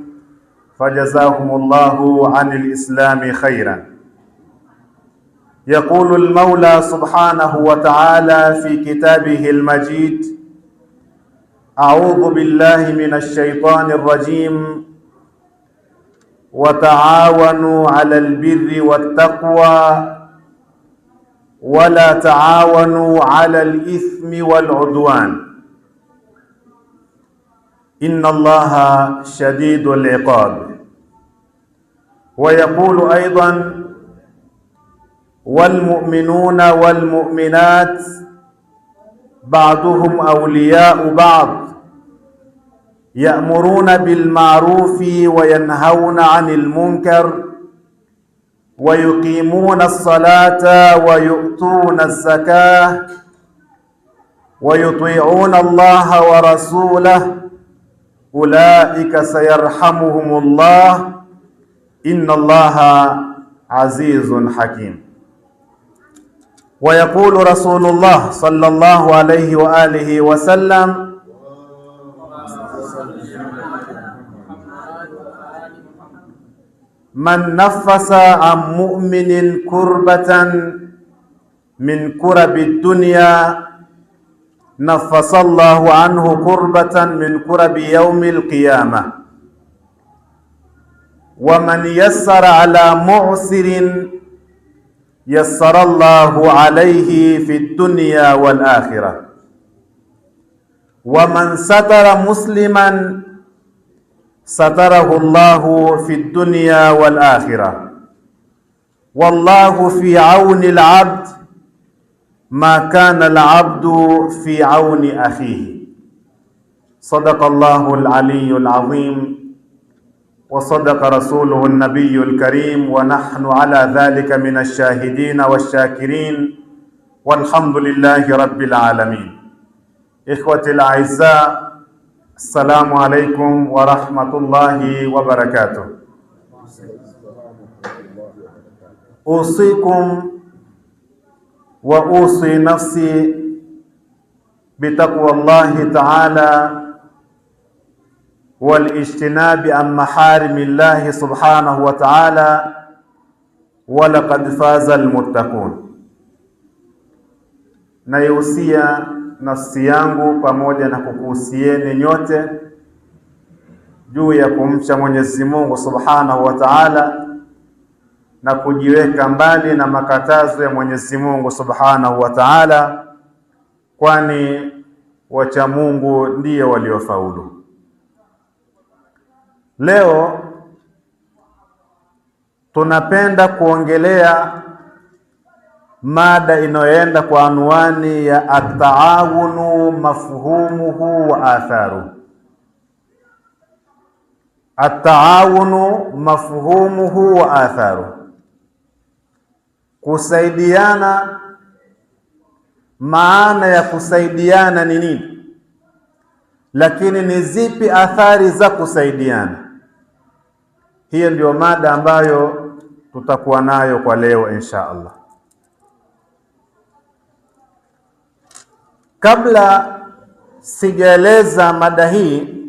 فجزاهم الله عن الإسلام خيرا. يقول المولى سبحانه وتعالى في كتابه المجيد: أعوذ بالله من الشيطان الرجيم، وتعاونوا على البر والتقوى ولا تعاونوا على الإثم والعدوان إن الله شديد العقاب. ويقول أيضا: والمؤمنون والمؤمنات بعضهم أولياء بعض يأمرون بالمعروف وينهون عن المنكر ويقيمون الصلاة ويؤتون الزكاة ويطيعون الله ورسوله أولئك سيرحمهم الله إن الله عزيز حكيم. ويقول رسول الله صلى الله عليه وآله وسلم: من نفس عن مؤمن كربة من كرب الدنيا نفس الله عنه كربة من كرب يوم القيامة. ومن يسر على معسر يسر الله عليه في الدنيا والآخرة. ومن ستر مسلما ستره الله في الدنيا والآخرة. والله في عون العبد ما كان العبد في عون أخيه. صدق الله العلي العظيم وصدق رسوله النبي الكريم ونحن على ذلك من الشاهدين والشاكرين والحمد لله رب العالمين. إخوتي الأعزاء، السلام عليكم ورحمة الله وبركاته. أوصيكم وأوصي نفسي بتقوى الله تعالى والاجتناب عن محارم الله سبحانه وتعالى ولقد فاز المتقون. Naihusia nafsi yangu pamoja na kukuhusieni nyote juu ya kumcha Mwenyezi Mungu Subhanahu wa Ta'ala na kujiweka mbali na makatazo ya Mwenyezi Mungu Subhanahu wa Ta'ala, kwani wacha Mungu ndiyo waliofaulu. Leo tunapenda kuongelea mada inayoenda kwa anwani ya at-taawunu mafhumuhu wa atharu. At-taawunu mafhumuhu wa atharu, kusaidiana. Maana ya kusaidiana ni nini? Lakini ni zipi athari za kusaidiana? Hiyo ndio mada ambayo tutakuwa nayo kwa leo insha Allah. Kabla sijaeleza mada hii,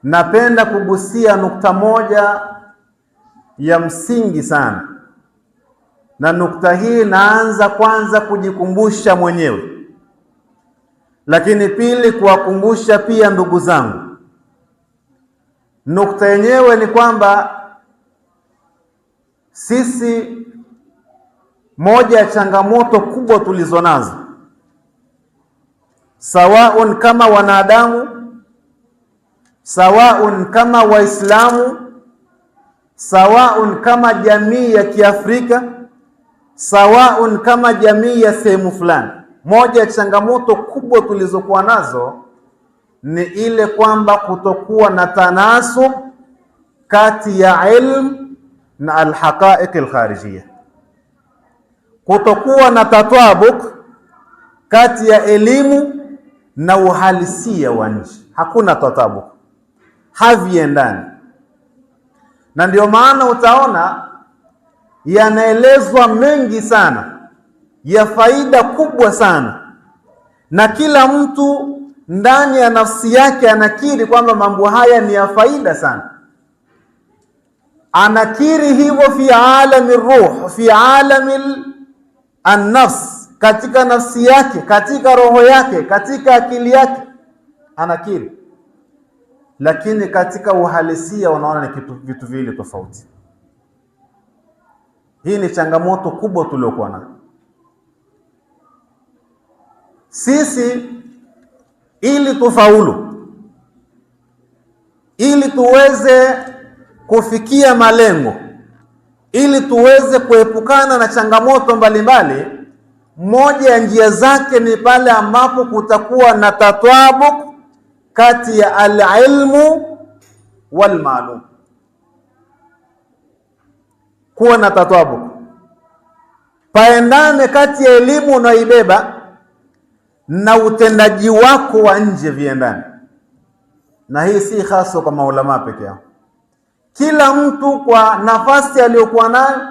napenda kugusia nukta moja ya msingi sana, na nukta hii naanza kwanza kujikumbusha mwenyewe, lakini pili kuwakumbusha pia ndugu zangu. Nukta yenyewe ni kwamba sisi, moja ya changamoto kubwa tulizo nazo, sawaun kama wanadamu, sawaun kama Waislamu, sawaun kama jamii ya Kiafrika, sawaun kama jamii ya sehemu fulani, moja ya changamoto kubwa tulizokuwa nazo ni ile kwamba kutokuwa na tanasub kati ya ilm na alhaqaiq alkharijiyya. kutokuwa na tatwabuk kati ya elimu na uhalisia wa nje. Hakuna tatwabuk, haviendani. Na ndio maana utaona yanaelezwa mengi sana ya faida kubwa sana, na kila mtu ndani ya nafsi yake anakiri kwamba mambo haya ni ya faida sana. Anakiri hivyo fi alami ruh, fi alami an-nafs, katika nafsi yake, katika roho yake, katika akili yake anakiri, lakini katika uhalisia unaona ni vitu viwili tofauti. Hii ni changamoto kubwa tuliokuwa nayo sisi. Ili tufaulu, ili tuweze kufikia malengo, ili tuweze kuepukana na changamoto mbalimbali, moja ya njia zake ni pale ambapo kutakuwa na tatwabuk kati ya al-ilmu wal ma'lum. Kuwa na tatwabuk, paendane kati ya elimu unaoibeba na utendaji wako wa nje viendane. Na hii si hasa kwa maulama peke yao. Kila mtu kwa nafasi aliyokuwa nayo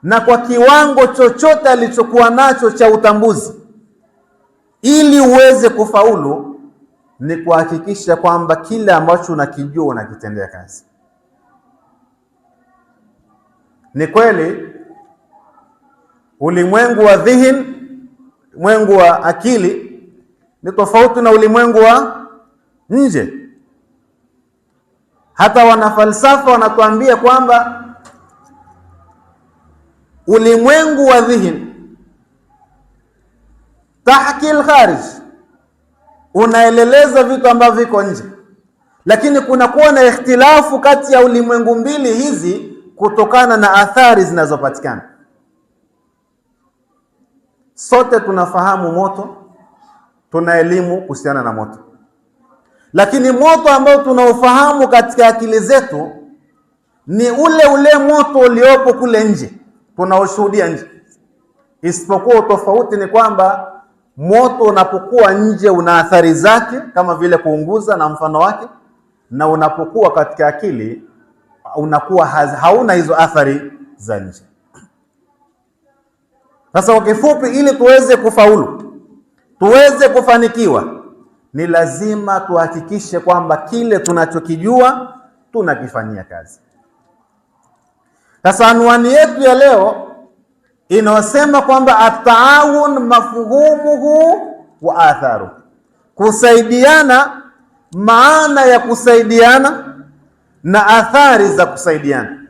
na kwa kiwango chochote alichokuwa nacho cha utambuzi, ili uweze kufaulu, ni kuhakikisha kwamba kile ambacho unakijua unakitendea kazi. Ni kweli ulimwengu wa dhihin, ulimwengu wa akili ni tofauti na ulimwengu wa nje. Hata wanafalsafa wanatuambia kwamba ulimwengu wa dhihin tahki al-kharij, unaeleleza vitu ambavyo viko nje, lakini kunakuwa na ikhtilafu kati ya ulimwengu mbili hizi kutokana na athari zinazopatikana. Sote tunafahamu moto, tuna elimu kuhusiana na moto, lakini moto ambao tunaofahamu katika akili zetu ni ule moto uliopo kule nje, tunaoshuhudia nje. Isipokuwa tofauti ni kwamba moto unapokuwa nje una athari zake kama vile kuunguza na mfano wake, na unapokuwa katika akili unakuwa hauna hizo athari za nje. Sasa kwa kifupi, ili tuweze kufaulu, tuweze kufanikiwa, ni lazima tuhakikishe kwamba kile tunachokijua tunakifanyia kazi. Sasa anwani yetu ya leo inasema kwamba at-taawun mafhumuhu wa atharu, kusaidiana, maana ya kusaidiana na athari za kusaidiana.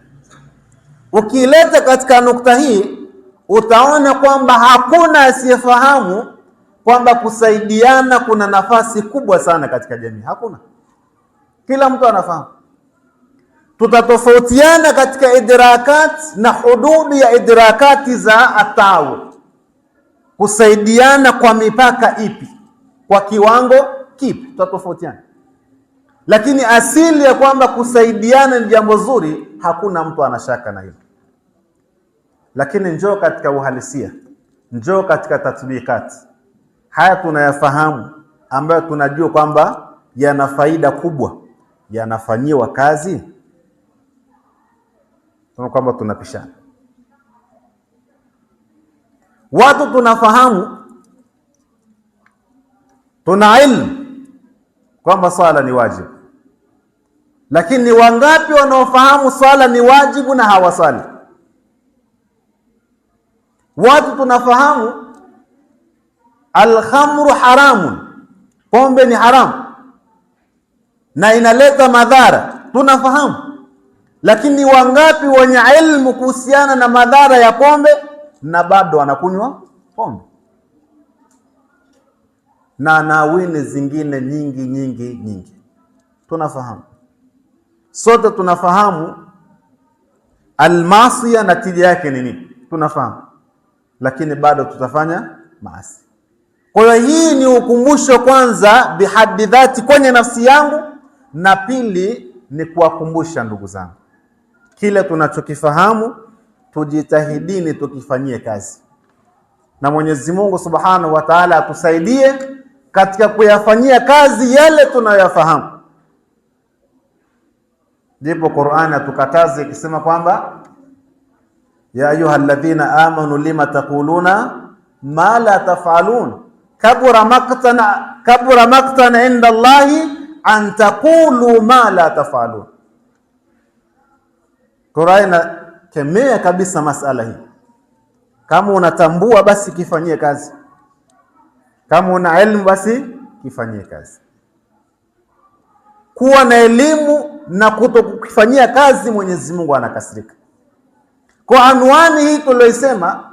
Ukileta katika nukta hii utaona kwamba hakuna asiyefahamu kwamba kusaidiana kuna nafasi kubwa sana katika jamii. Hakuna, kila mtu anafahamu. Tutatofautiana katika idrakat na hududi ya idrakati za at-taawun, kusaidiana kwa mipaka ipi, kwa kiwango kipi, tutatofautiana, lakini asili ya kwamba kusaidiana ni jambo zuri, hakuna mtu anashaka na hilo. Lakini njoo katika uhalisia, njoo katika tatbikati, haya tunayafahamu ambayo tunajua kwamba yana faida kubwa, yanafanyiwa kazi, tunaona kwamba tunapishana. Watu tunafahamu, tuna ilmu kwamba swala ni wajibu, lakini wangapi wanaofahamu swala ni wajibu na hawasali? Watu tunafahamu al-khamru haramun, pombe ni haramu na inaleta madhara, tunafahamu, lakini wangapi wenye ilmu kuhusiana na madhara ya pombe na bado wanakunywa pombe? Na nawini zingine nyingi tunafahamu. Sote tunafahamu almaasiya natija yake ni nini, tunafahamu, lakini bado tutafanya maasi. Kwa hiyo hii ni ukumbusho kwanza bihadidhati kwenye nafsi yangu, na pili ni kuwakumbusha ndugu zangu, kile tunachokifahamu tujitahidini tukifanyie kazi. na Mwenyezi Mungu Subhanahu wa Ta'ala atusaidie katika kuyafanyia kazi yale tunayofahamu. Ndipo Qur'ani atukataze ikisema kwamba ya ayyuhalladhina amanu lima taquluna ma la taf'alun kabura maqtan inda Allahi an taqulu ma la taf'alun. Qur'ani kemea kabisa masala hii. Kama unatambua basi kifanyie kazi, kama una elimu basi kifanyie kazi. Kuwa na elimu na kutokufanyia kazi, Mwenyezi Mungu anakasirika. Kwa anwani hii tuliyosema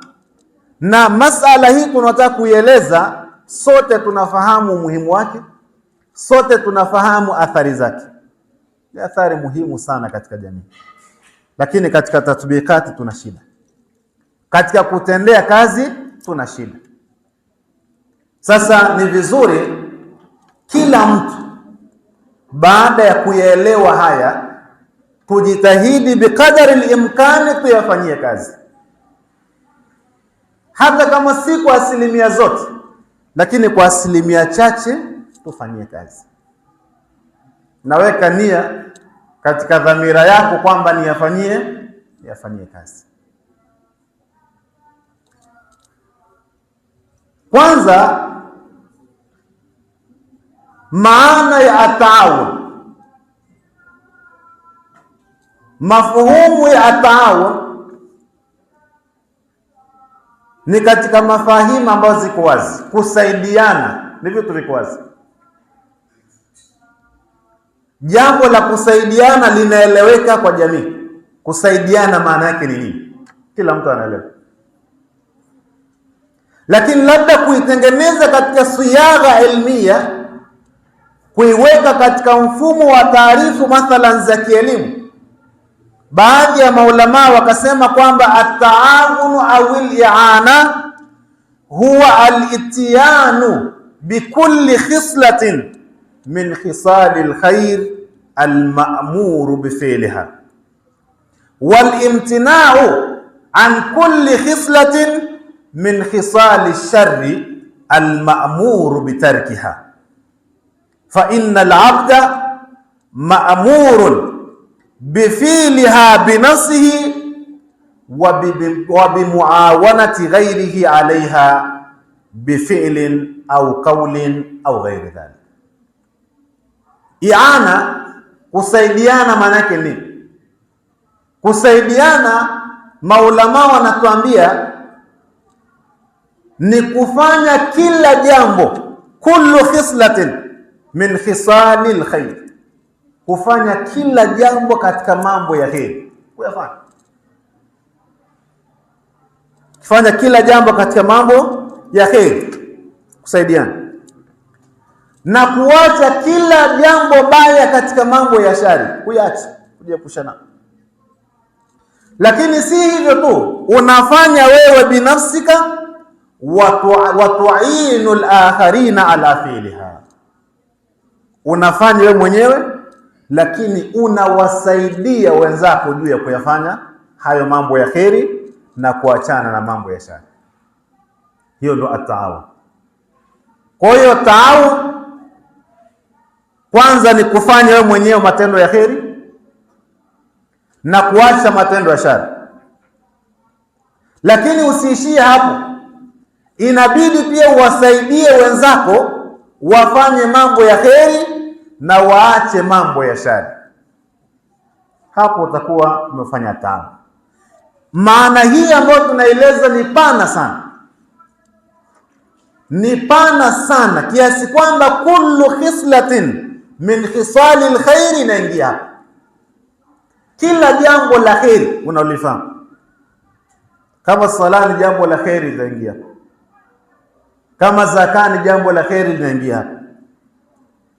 na masala hii tunataka kuieleza, sote tunafahamu umuhimu wake, sote tunafahamu athari zake. Ni athari muhimu sana katika jamii, lakini katika tatbikati tuna shida, katika kutendea kazi tuna shida. Sasa ni vizuri kila mtu baada ya kuyaelewa haya kujitahidi bikadari al-imkani kuyafanyia kazi, hata kama si kwa asilimia zote, lakini kwa asilimia chache tufanyie kazi. Naweka nia katika dhamira yako kwamba niyafanyie kazi. Kwanza, maana ya ataawun. Mafhumu ya ataawun ni katika mafahimu ambazo ziko wazi. Kusaidiana ni vitu viko wazi. Jambo la kusaidiana linaeleweka kwa jamii. Kusaidiana maana yake ni nini? Kila mtu anaelewa. Lakini labda kuitengeneza katika siyagha ilmia, kuiweka katika mfumo wa taarifu mathalan za kielimu, baadhi ya maulama wakasema kwamba at-taawunu au al-i'ana huwa al-ityanu bikulli khislatin min khisalil khair al-ma'mur bifi'liha wal-imtina'u an kulli khislatin min khisali sharri al-ma'mur bitarkiha fa innal 'abda ma'murun bifiliha binafsihi wa bimuawanati ghairihi alaiha bifilin au qawlin au ghairi dhalik. Iana, kusaidiana maana yake nini? Kusaidiana, maulama wanatuambia ni kufanya kila jambo, kullu khislatin min khisalil khair, kufanya kila jambo katika mambo ya heri, kuyafanya. Kufanya kila jambo katika mambo ya heri, kusaidiana, na kuacha kila jambo baya katika mambo ya shari, kuacha, kujiepusha. Lakini si hivyo tu, unafanya wewe binafsika wa tu'inu al-akharina ala fi'liha. Unafanya wewe mwenyewe, lakini unawasaidia wenzako juu ya kuyafanya hayo mambo ya kheri na kuachana na mambo ya shari. Hiyo ndo at-taawun. Kwa hiyo taawun kwanza ni kufanya wewe mwenyewe matendo ya kheri na kuacha matendo ya shari. Lakini usiishie hapo, inabidi pia uwasaidie wenzako wafanye mambo ya kheri na waache mambo ya shari. Hapo utakuwa umefanya taawun. Maana hii ambayo tunaeleza ni pana sana, ni pana sana kiasi kwamba kullu khislatin min khisali alkhair inaingia hapa. Kila jambo la kheri unalifahamu. Kama sala ni jambo la kheri linaingia hapa. Kama zaka ni jambo la kheri linaingia hapa.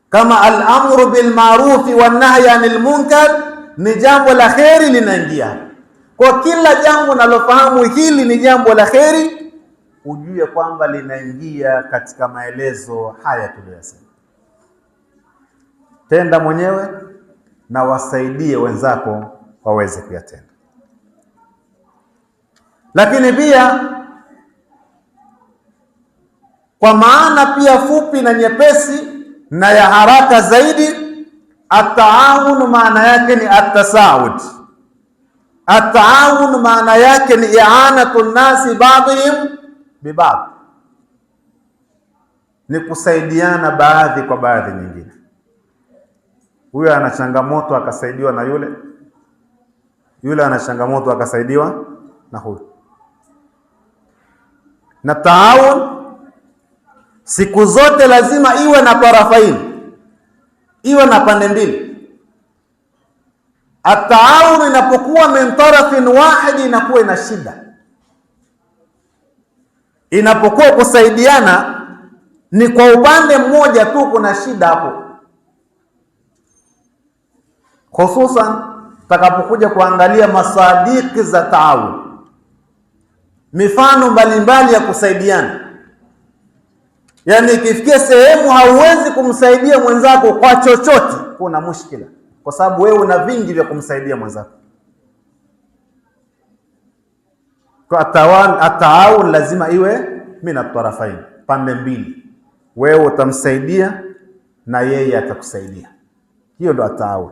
Kama al-amru bil ma'ruf wan nahy 'anil munkar ni jambo la kheri linaingia hapa. Kwa kila jambo unalofahamu hili ni jambo la kheri, ujue kwamba linaingia katika maelezo haya tuliyosema. Tenda mwenyewe na wasaidie wenzako waweze kuyatenda. Lakini pia kwa maana pia fupi na nyepesi na ya haraka zaidi. At-taawun maana yake ni at-tasaud. At-taawun maana yake ni i'anatu nasi ba'dihim bi ba'd, ni kusaidiana baadhi kwa baadhi nyingine. Huyo ana changamoto akasaidiwa na yule, yule ana changamoto akasaidiwa na huyo. Na taawun siku zote lazima iwe na tarafaini, iwe na pande mbili. At-taawun inapokuwa min tarafin wahid inakuwa ina shida. Inapokuwa kusaidiana ni kwa upande mmoja tu, kuna shida hapo. Hususan takapokuja kuangalia masadiki za taawun, mifano mbalimbali ya kusaidiana. Yani ikifikia sehemu hauwezi kumsaidia mwenzako kwa chochote, kuna mushkila, kwa sababu wewe una vingi vya kumsaidia mwenzako. Kwa at-taawun lazima iwe min at-tarafain, pande mbili. Wewe utamsaidia na yeye atakusaidia. Hiyo ndo at-taawun.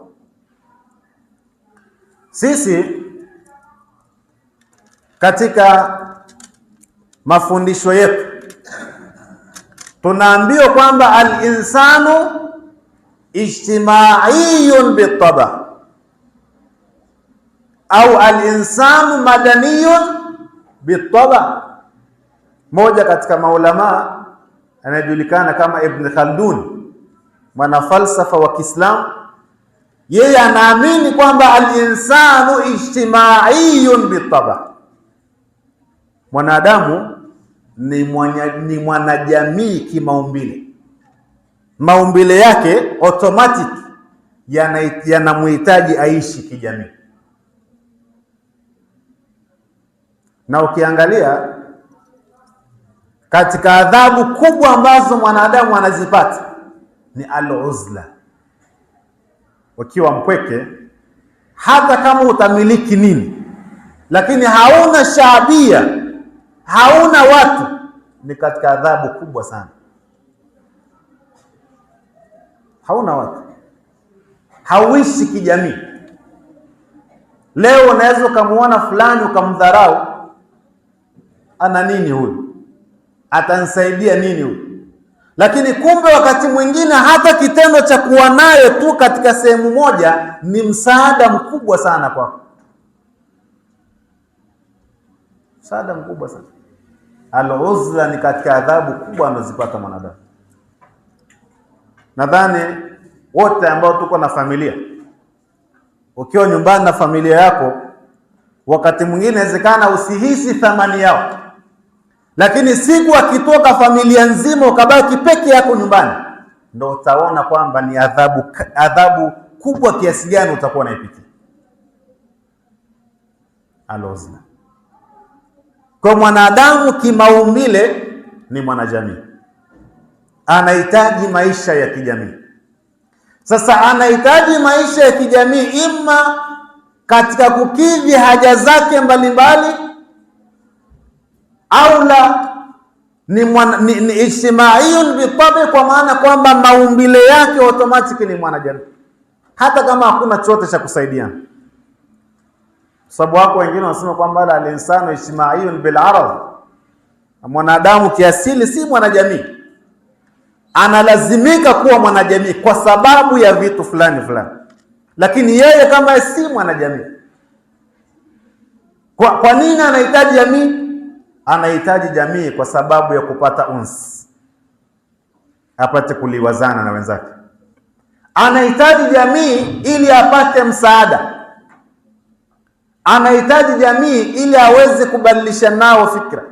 Sisi katika mafundisho yetu tunaambiwa kwamba al-insanu ijtimaiyun bitaba au al-insanu madaniyun bitaba. Moja katika maulama anajulikana kama Ibn Khaldun, mwana falsafa wa Kiislamu, yeye anaamini kwamba al-insanu ijtimaiyun bitaba, mwanadamu ni mwanajamii kimaumbile. Maumbile yake automatic yanamhitaji aishi kijamii. Na ukiangalia katika adhabu kubwa ambazo mwanadamu anazipata ni al-uzla. Ukiwa mpweke, hata kama utamiliki nini, lakini hauna shaabia, hauna watu, ni katika adhabu kubwa sana. Hauna watu, hauishi kijamii. Leo unaweza ukamuona fulani ukamdharau, ana nini huyu, atanisaidia nini huyu? Lakini kumbe wakati mwingine hata kitendo cha kuwa naye tu katika sehemu moja ni msaada mkubwa sana kwako. Msaada mkubwa sana. Al-uzla ni katika adhabu kubwa anazipata mwanadamu. Nadhani wote ambao tuko na familia, ukiwa nyumbani na familia yako, wakati mwingine inawezekana usihisi thamani yao, lakini siku akitoka familia nzima ukabaki peke yako nyumbani, ndio utaona kwamba ni adhabu kubwa kiasi gani utakuwa unaipitia. Al-uzla. Kwa mwanadamu kimaumbile ni mwanajamii, anahitaji maisha ya kijamii. Sasa anahitaji maisha ya kijamii ima katika kukidhi haja zake mbalimbali, au la ni ijtimaiyun bitabi, kwa maana kwamba maumbile yake automatic ni mwanajamii, hata kama hakuna chochote cha kusaidiana. Sababu wako wengine wanasema kwamba al-insanu ijtimaiyun bil arad, mwanadamu kiasili si mwanajamii, analazimika kuwa mwanajamii kwa sababu ya vitu fulani fulani, lakini yeye kama si mwanajamii. Kwa nini anahitaji jamii? Anahitaji jamii kwa sababu ya kupata uns, apate kuliwazana na wenzake. Anahitaji jamii ili apate msaada. Anahitaji jamii ili aweze kubadilisha nao fikra.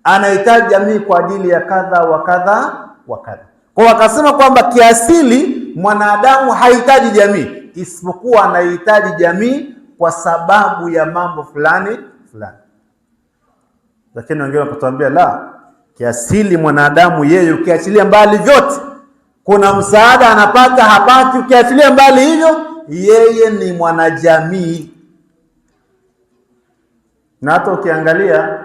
Anahitaji jamii kwa ajili ya kadha wa kadha wa kadha. Kwa wakasema kwamba kiasili mwanadamu hahitaji jamii, isipokuwa anahitaji jamii kwa sababu ya mambo fulani fulani. Lakini wengine wakatuambia la, kiasili mwanadamu yeye ukiachilia mbali vyote, kuna msaada anapata hapati, ukiachilia mbali hivyo yeye ni mwanajamii. Na hata ukiangalia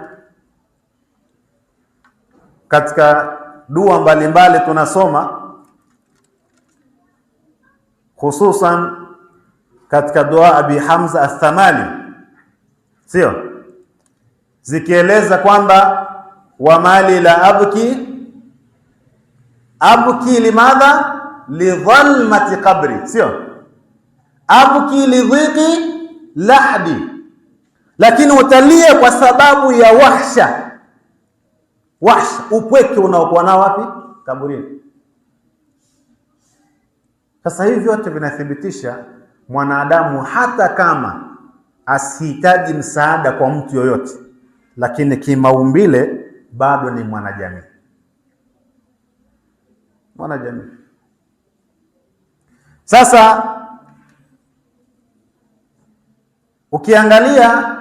katika dua mbalimbali tunasoma, hususan katika dua Abi Hamza Athamali, sio, zikieleza kwamba wa mali la abki limadha lidhalmati qabri, sio abki lidhiqi lahdi, lakini utalia kwa sababu ya wahsha, upweke unaokuwa nao wapi? Kaburini. Sasa hivi vyote vinathibitisha mwanadamu hata kama asihitaji msaada kwa mtu yoyote, lakini kimaumbile bado ni mwanajamii. Sasa ukiangalia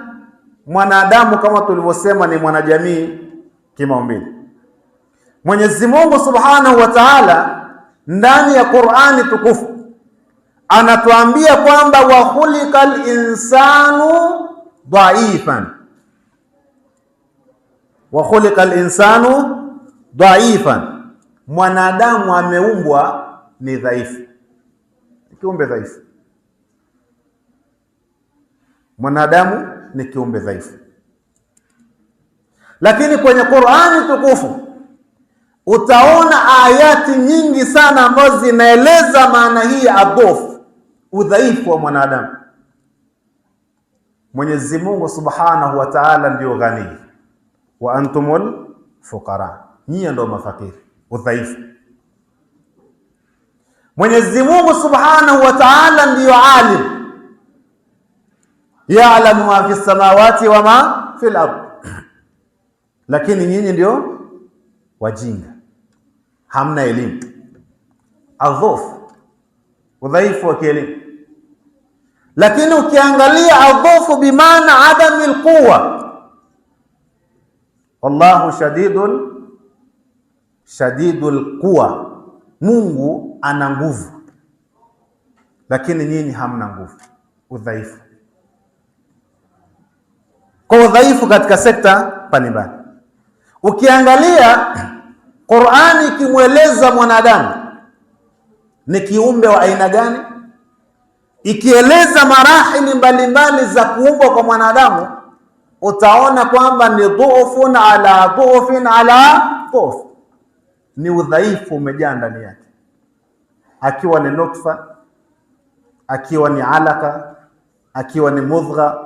mwanadamu kama tulivyosema ni mwanajamii kimaumbile, Mwenyezi Mungu Subhanahu wa Ta'ala ndani ya Qur'ani tukufu anatuambia kwamba wa khuliqal insanu dhaifan, wa khuliqal insanu dhaifan, mwanadamu ameumbwa ni dhaifu, kiumbe dhaifu. Mwanadamu ni kiumbe dhaifu, lakini kwenye Qur'ani tukufu utaona ayati nyingi sana ambazo zinaeleza maana hii ya adhofu, udhaifu wa mwanadamu. Mwenyezi Mungu Subhanahu wa Ta'ala ndio ghani, wa antumul fuqara, nyie ndio mafakiri, udhaifu. Mwenyezi Mungu Subhanahu wa Ta'ala ndio alim, ya'lamu ma fi samawati wa ma fil ardh, lakini nyinyi ndio wajinga, hamna elimu. Adhofu, udhaifu wa kielimu. Lakini ukiangalia adhofu bimaana adami alquwa, wallahu shadidul quwa, Mungu ana nguvu, lakini nyinyi hamna nguvu, udhaifu. Kwa udhaifu katika sekta mbalimbali. Ukiangalia Qur'ani ikimweleza mwanadamu ni kiumbe wa aina gani, ikieleza marahili mbalimbali za kuumbwa kwa mwanadamu, utaona kwamba ni dhu'fun ala dhu'fin ala dhuf, ni udhaifu umejaa ndani yake, akiwa ni nutfa, akiwa ni alaka, akiwa ni mudgha.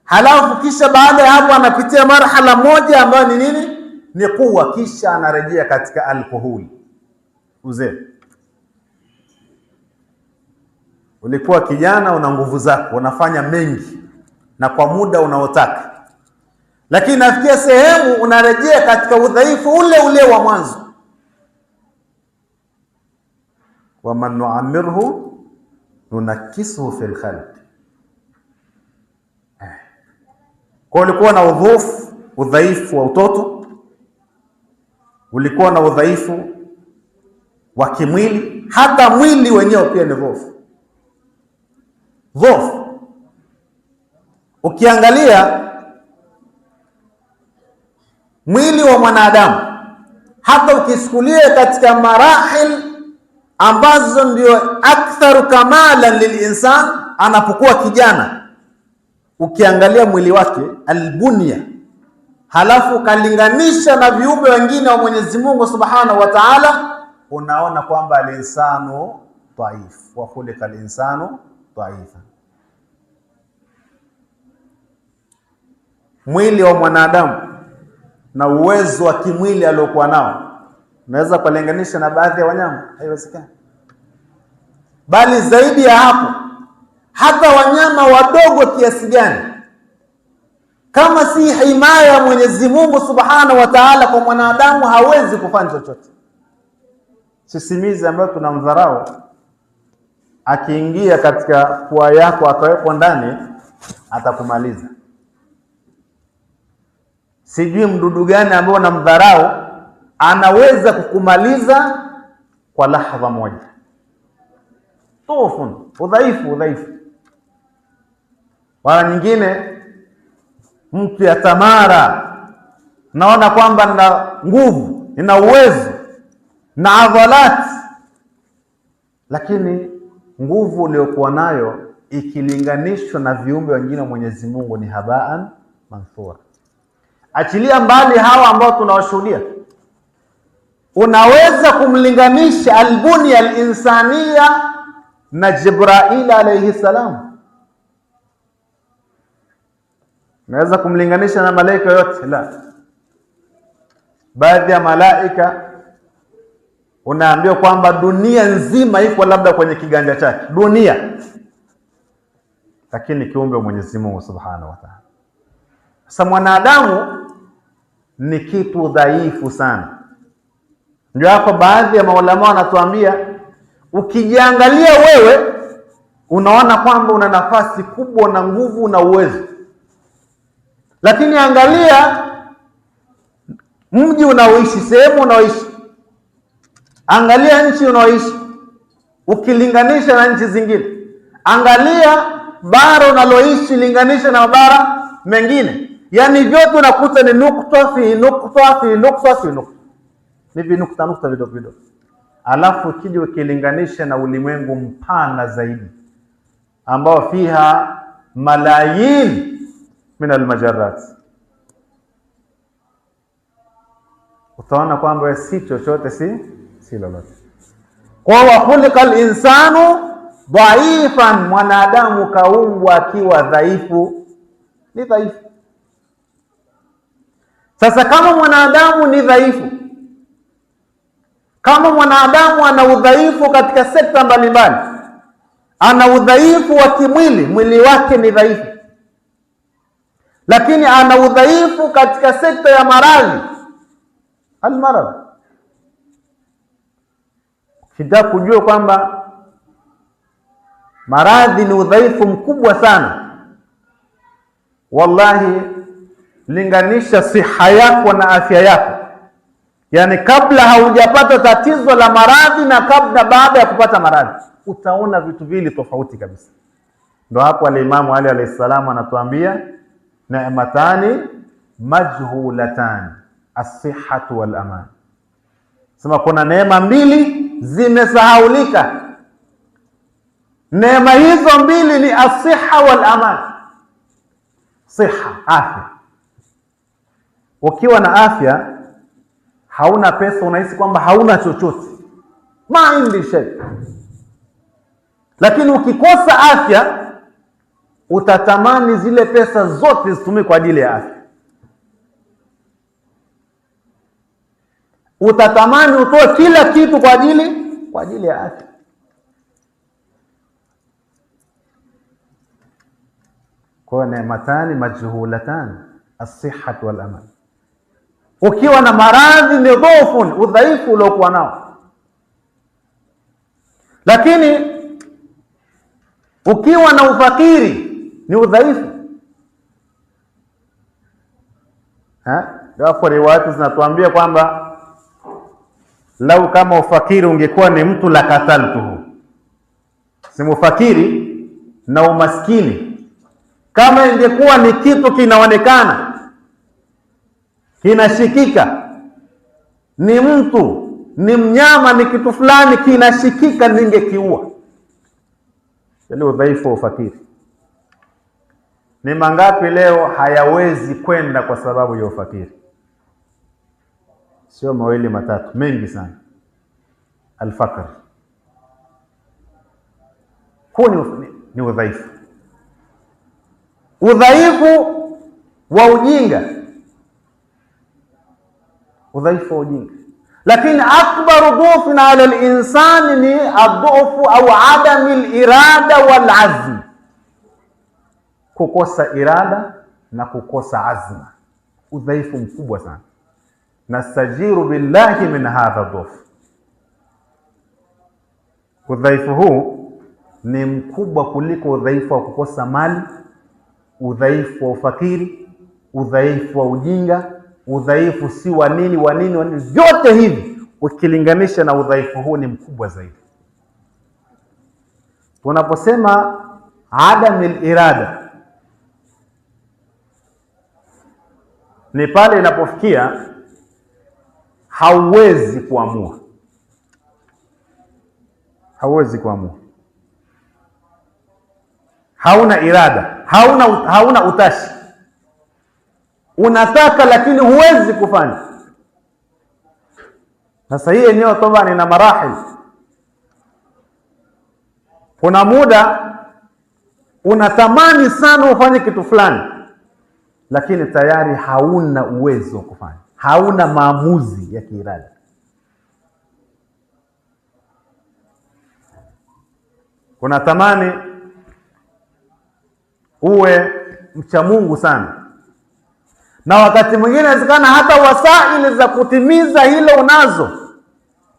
Halafu kisha baada ya hapo anapitia marhala moja ambayo ni nini? Ni kuwa, kisha anarejea katika alkoholi, uzee. Ulikuwa kijana, una nguvu zako, unafanya mengi na kwa muda unaotaka, lakini nafikia sehemu unarejea katika udhaifu ule ule wa mwanzo. wa man nu'ammirhu nunakisuhu fil khalq. Kwa ulikuwa na udhaifu wa utoto, ulikuwa na udhaifu wa kimwili, hata mwili wenyewe pia ni dhaifu. Ukiangalia mwili wa mwanadamu, hata ukisukulia katika marahil ambazo ndio aktharu kamalan lilinsan, anapokuwa kijana, ukiangalia mwili wake albunya, halafu kalinganisha na viumbe wengine wa Mwenyezi Mungu Subhanahu wa Ta'ala, unaona kwamba alinsanu dhaif, wa khuliqal insanu dhaifa. Mwili wa mwanadamu na uwezo wa kimwili aliokuwa nao, unaweza kulinganisha na baadhi ya wanyama? Haiwezekani. Bali zaidi ya hapo, hata wanyama wadogo kiasi gani, kama si himaya ya Mwenyezi Mungu Subhanahu wa Ta'ala kwa mwanadamu, hawezi kufanya chochote. Sisimizi ambayo tunamdharau, akiingia katika pua yako akawekwa ndani, atakumaliza. Sijui mdudu gani ambao unamdharau anaweza kukumaliza kwa lahadha moja. Udhaifu. Mara nyingine mtu ya tamara, naona kwamba na nguvu, ina uwezo na adhalat, lakini nguvu uliokuwa nayo ikilinganishwa na viumbe wengine wa Mwenyezi Mungu ni habaan manthura. Achilia mbali hawa ambao tunawashuhudia, unaweza kumlinganisha albunia alinsania na Jibril alayhi salam? Unaweza kumlinganisha na malaika yote? La. Baadhi ya malaika unaambiwa kwamba dunia nzima iko labda kwenye kiganja chake, dunia, lakini kiumbe wa Mwenyezi Mungu Subhanahu wa Ta'ala. Sasa mwanadamu ni kitu dhaifu sana. Ndio hapo baadhi ya maulama wanatuambia, ukijiangalia wewe unaona kwamba una nafasi kubwa na nguvu na uwezo, lakini angalia mji unaoishi, sehemu unaoishi, angalia nchi unaoishi ukilinganisha na nchi zingine, angalia bara unaloishi linganisha na mabara mengine. Yani vyote unakuta ni nukta fi nukta fi nukta fi nukta, ni nukta vidogo vidogo. Alafu kiji ukilinganisha na ulimwengu mpana zaidi ambao fiha malayin min almajarrat, utaona kwamba si chochote, si lolote. Kwa wa khuliqal insanu dhaifan, mwanadamu kaumbwa akiwa dhaifu, ni dhaifu. Sasa kama mwanadamu ni dhaifu, kama mwanadamu ana udhaifu katika sekta mbalimbali, ana udhaifu wa kimwili, mwili wake ni dhaifu, lakini ana udhaifu katika sekta ya maradhi, almarad, ukitaka kujua kwamba maradhi ni udhaifu mkubwa sana, wallahi linganisha siha yako na afya yako, yani kabla haujapata tatizo la maradhi na kabla baada ya kupata maradhi, utaona vitu vili tofauti kabisa. Ndio hapo al-Imam Ali alayhi salam anatuambia ni'matani majhulatan, as-sihhatu wal aman. Sema kuna neema mbili zimesahaulika. Neema hizo mbili ni as-sihha wal aman. Siha, afya. Ukiwa na afya, hauna pesa, unahisi kwamba hauna chochote, maindi shay. Lakini ukikosa afya, utatamani zile pesa zote zitumike kwa ajili ya afya. Utatamani utoe kila kitu kwa ajili ya afya. Kwa neematani majhulatan, as-sihhat wal aman. Ukiwa na maradhi ni dhofun, udhaifu uliokuwa nao. Lakini ukiwa na ufakiri ni udhaifu. Hapo riwaya zinatuambia kwamba lau kama ufakiri ungekuwa ni mtu la kataltuhu, si ufakiri na umaskini kama ingekuwa ni kitu kinaonekana, kinashikika, ni mtu, ni mnyama, ni kitu fulani kinashikika, ningekiua. Ile udhaifu wa ufakiri. Ni mangapi leo hayawezi kwenda kwa sababu ya ufakiri? Sio mawili matatu, mengi sana. Al-fakr ni udhaifu. Udhaifu wa ujinga, udhaifu wa ujinga. Lakini akbaru dhufin ala al-insani ni adhufu au adami al-irada wal azm, kukosa irada na kukosa azma, udhaifu mkubwa sana. Nastajiru billahi min hadha dhuf. Udhaifu huu ni mkubwa kuliko udhaifu wa kukosa mali, udhaifu wa ufakiri, udhaifu wa ujinga, udhaifu si wa nini, vyote hivi ukilinganisha na udhaifu huu ni mkubwa zaidi. Tunaposema adamil irada, ni pale inapofikia hauwezi kuamua. Hauwezi kuamua. Hauna irada, hauna utashi. Unataka lakini huwezi kufanya. Sasa hii eneo toba ina marahil. Kuna muda unatamani sana ufanye kitu fulani, lakini tayari hauna uwezo wa kufanya. Hauna maamuzi ya kiirada. Unatamani uwe mcha Mungu sana, na wakati mwingine inawezekana hata wasaili za kutimiza hilo unazo,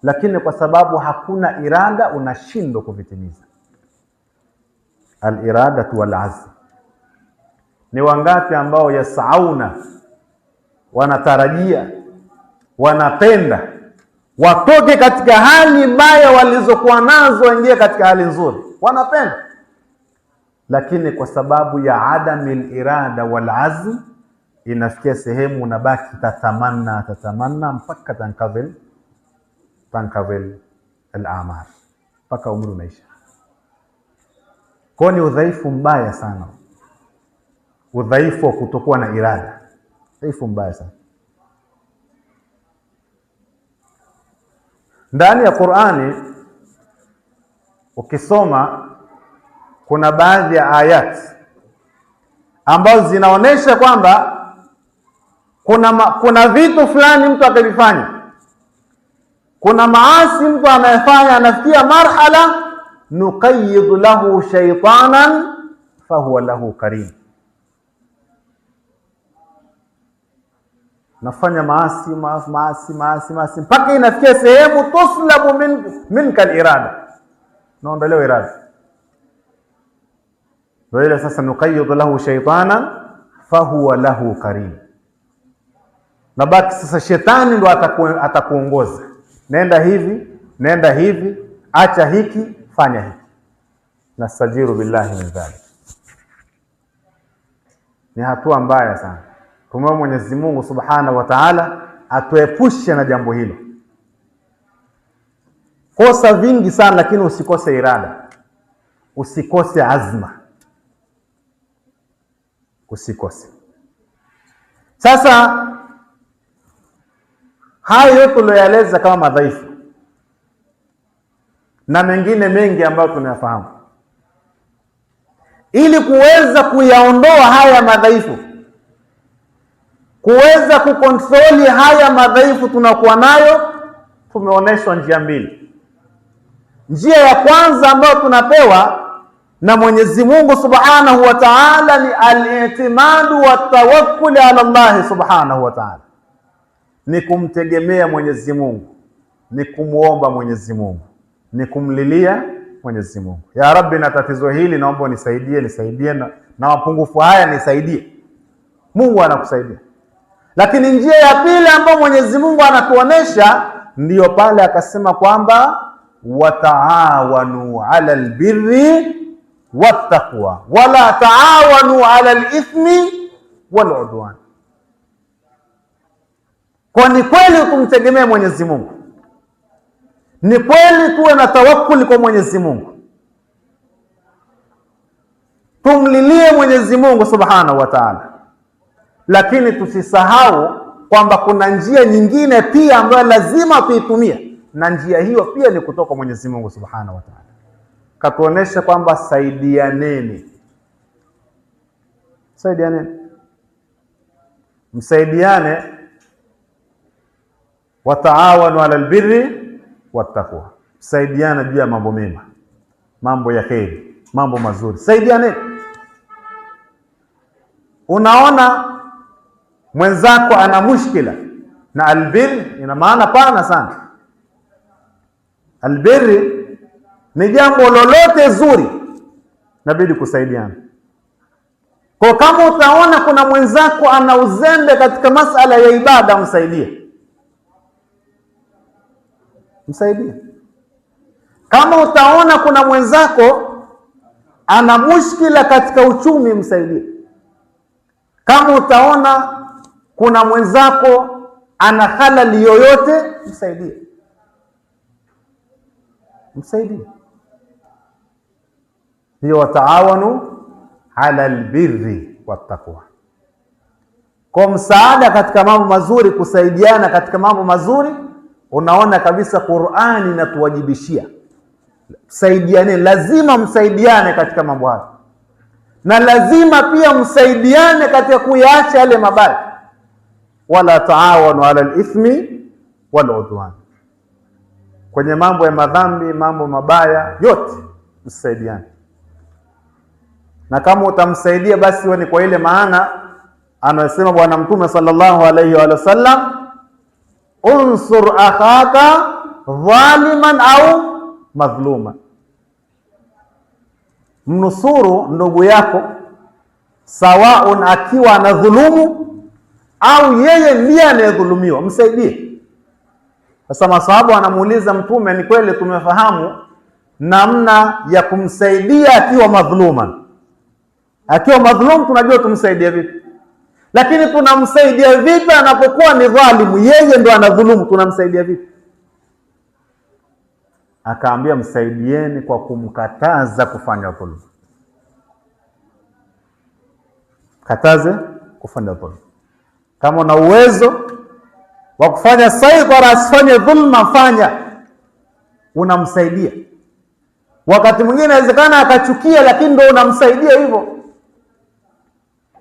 lakini kwa sababu hakuna irada unashindwa kuvitimiza. Al-iradatu wal-azm. Ni wangapi ambao yasauna, wanatarajia, wanapenda watoke katika hali mbaya walizokuwa nazo waingie katika hali nzuri, wanapenda, lakini kwa sababu ya adamil irada wal azm inafikia sehemu unabaki tatamanna mpaka tankavil al-amar, mpaka umri unaisha. Kwa ni udhaifu mbaya sana, udhaifu wa kutokuwa na irada, udhaifu mbaya sana. Ndani ya Qur'ani ukisoma kuna baadhi ya ayat ambazo zinaonesha kwamba kuna vitu fulani mtu akivifanya, kuna maasi mtu anayefanya, anafikia marhala nuqayyid lahu shaytanan fahuwa lahu karim. Nafanya maasi mpaka inafikia sehemu tuslabu minka al-irada, naondolewa irada. Ndio sasa nuqayyid lahu shaytanan fahuwa lahu karim. Nabaki sasa shetani ndo atakuongoza, nenda hivi, acha hiki, fanya hiki. Nastajiru billahi min dhalik. Ni hatua mbaya sana. Tumwombe Mwenyezi Mungu Subhanahu wa Ta'ala atuepushe na jambo hilo. Kosa vingi sana, lakini usikose irada, usikose azma, usikose. Sasa hayo yote tuliyoeleza kama madhaifu na mengine mengi ambayo tunayafahamu, ili kuweza kuyaondoa haya madhaifu, kuweza kukontroli haya madhaifu tunakuwa nayo, tumeonyeshwa njia mbili. Njia ya kwanza ambayo tunapewa na Mwenyezi Mungu Subhanahu wa Ta'ala ni al-i'timadu wa tawakkul ala Allah Subhanahu wa Ta'ala, ni kumtegemea Mwenyezi Mungu, ni kumuomba Mwenyezi Mungu, ni kumlilia Mwenyezi Mungu. Ya Rabbi, na tatizo hili naomba unisaidie, na mapungufu haya nisaidie. Mungu anakusaidia. Lakini njia ya pili ambayo Mwenyezi Mungu anatuonesha ndiyo pale akasema kwamba wataawanu ala albirri wattaqwa wala taawanu ala alithmi waludwan. Kwa ni kweli tumtegemee Mwenyezi Mungu, ni kweli tuwe na tawakkuli kwa Mwenyezi Mungu, tumlilie Mwenyezi Mungu Subhanahu wa Ta'ala, lakini tusisahau kwamba kuna njia nyingine pia ambayo lazima tuitumie, na njia hiyo pia ni kutoka Mwenyezi Mungu Subhanahu wa Ta'ala. Katuonesha kwamba saidianeni, msaidiane, wataawanu ala albirri wattaqwa, saidiana juu ya mambo mema, mambo ya kheri, mambo mazuri, saidianeni. Unaona mwenzako ana mushkila na albirri, ina maana pana sana. Albirri ni jambo lolote zuri, inabidi kusaidiana. Kwa kama utaona kuna mwenzako ana uzembe katika masala ya ibada, msaidie. Kama utaona kuna mwenzako ana mushkila katika uchumi, msaidie. Kama utaona kuna mwenzako ana halali yoyote, msaidie. Hiyo wataawanu ala albirri wattaqwa. Kwa msaada katika mambo mazuri, kusaidiana katika mambo mazuri, unaona kabisa Qur'ani inatuwajibishia saidiane, lazima msaidiane katika mambo hayo, na lazima pia msaidiane katika kuyaacha yale mabaya. Wala taawanu ala al-ithmi wal udwan, kwenye mambo ya madhambi, mambo mabaya yote msaidiane. Na kama utamsaidia basi ni kwa ile maana anasema Bwana Mtume sallallahu alayhi wa sallam, unsur akhaka dhaliman au madhluma, mnusuru ndugu yako sawaun akiwa anadhulumu au yeye ndiye anayedhulumiwa, msaidie. Sasa masahaba wanamuuliza Mtume, ni kweli tumefahamu namna ya kumsaidia akiwa madhuluma. Akiwa madhulum tunajua tumsaidia vipi, lakini tunamsaidia vipi anapokuwa ni dhalimu, yeye ndo anadhulumu, tunamsaidia vipi? Akaambia msaidieni kwa kumkataza kufanya dhulma. Kataze kufanya dhulma. Kama una uwezo wa kufanya saidara asifanye dhulma, fanya, unamsaidia. Wakati mwingine inawezekana akachukia, lakini ndo unamsaidia hivyo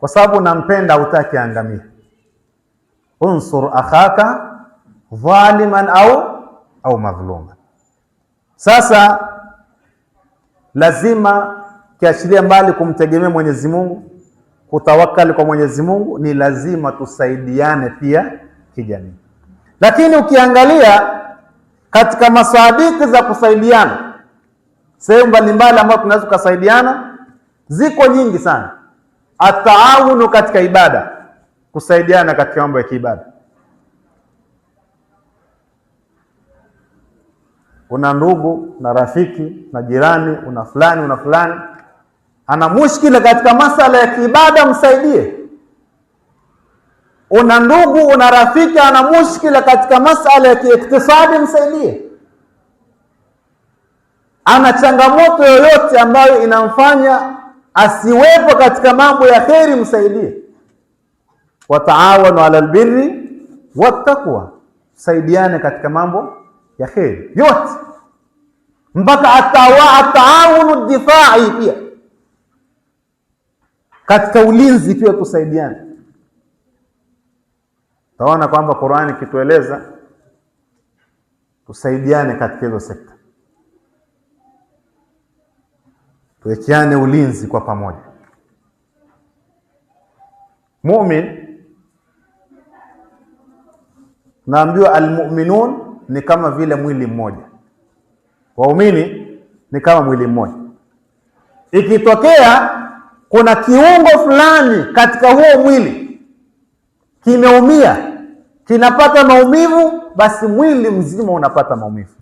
kwa sababu unampenda, hutaki angamie. Unsur akhaka dhaliman au madhluma. Sasa lazima kiashiria mbali kumtegemea Mwenyezi Mungu, kutawakali kwa Mwenyezi Mungu, ni lazima tusaidiane pia kijamii. Lakini ukiangalia katika masadiki za kusaidiana, sehemu mbalimbali ambapo tunaweza kusaidiana ziko nyingi sana. Ataawunu katika ibada, kusaidiana katika mambo ya kiibada. Una ndugu na rafiki na jirani, una fulani ana mushkila katika masala ya kiibada, msaidie. Una ndugu, una rafiki ana mushkila katika masala ya kiiktisadi, msaidie. Ana changamoto yoyote ambayo inamfanya asiwepo katika mambo ya kheri, msaidie. Wataawanu ala albirri wattaqwa, saidiane katika mambo ya kheri yote, mpaka ataawunu difai pia, katika ulinzi pia tusaidiane. Taona kwamba Qur'ani kitueleza tusaidiane katika hizo sekta, tuwekeane ulinzi kwa pamoja. Mu'min, naambiwa almu'minun ni kama vile mwili mmoja, waumini ni kama mwili mmoja. Ikitokea kuna kiungo fulani katika huo mwili kimeumia, kinapata maumivu, basi mwili mzima unapata maumivu.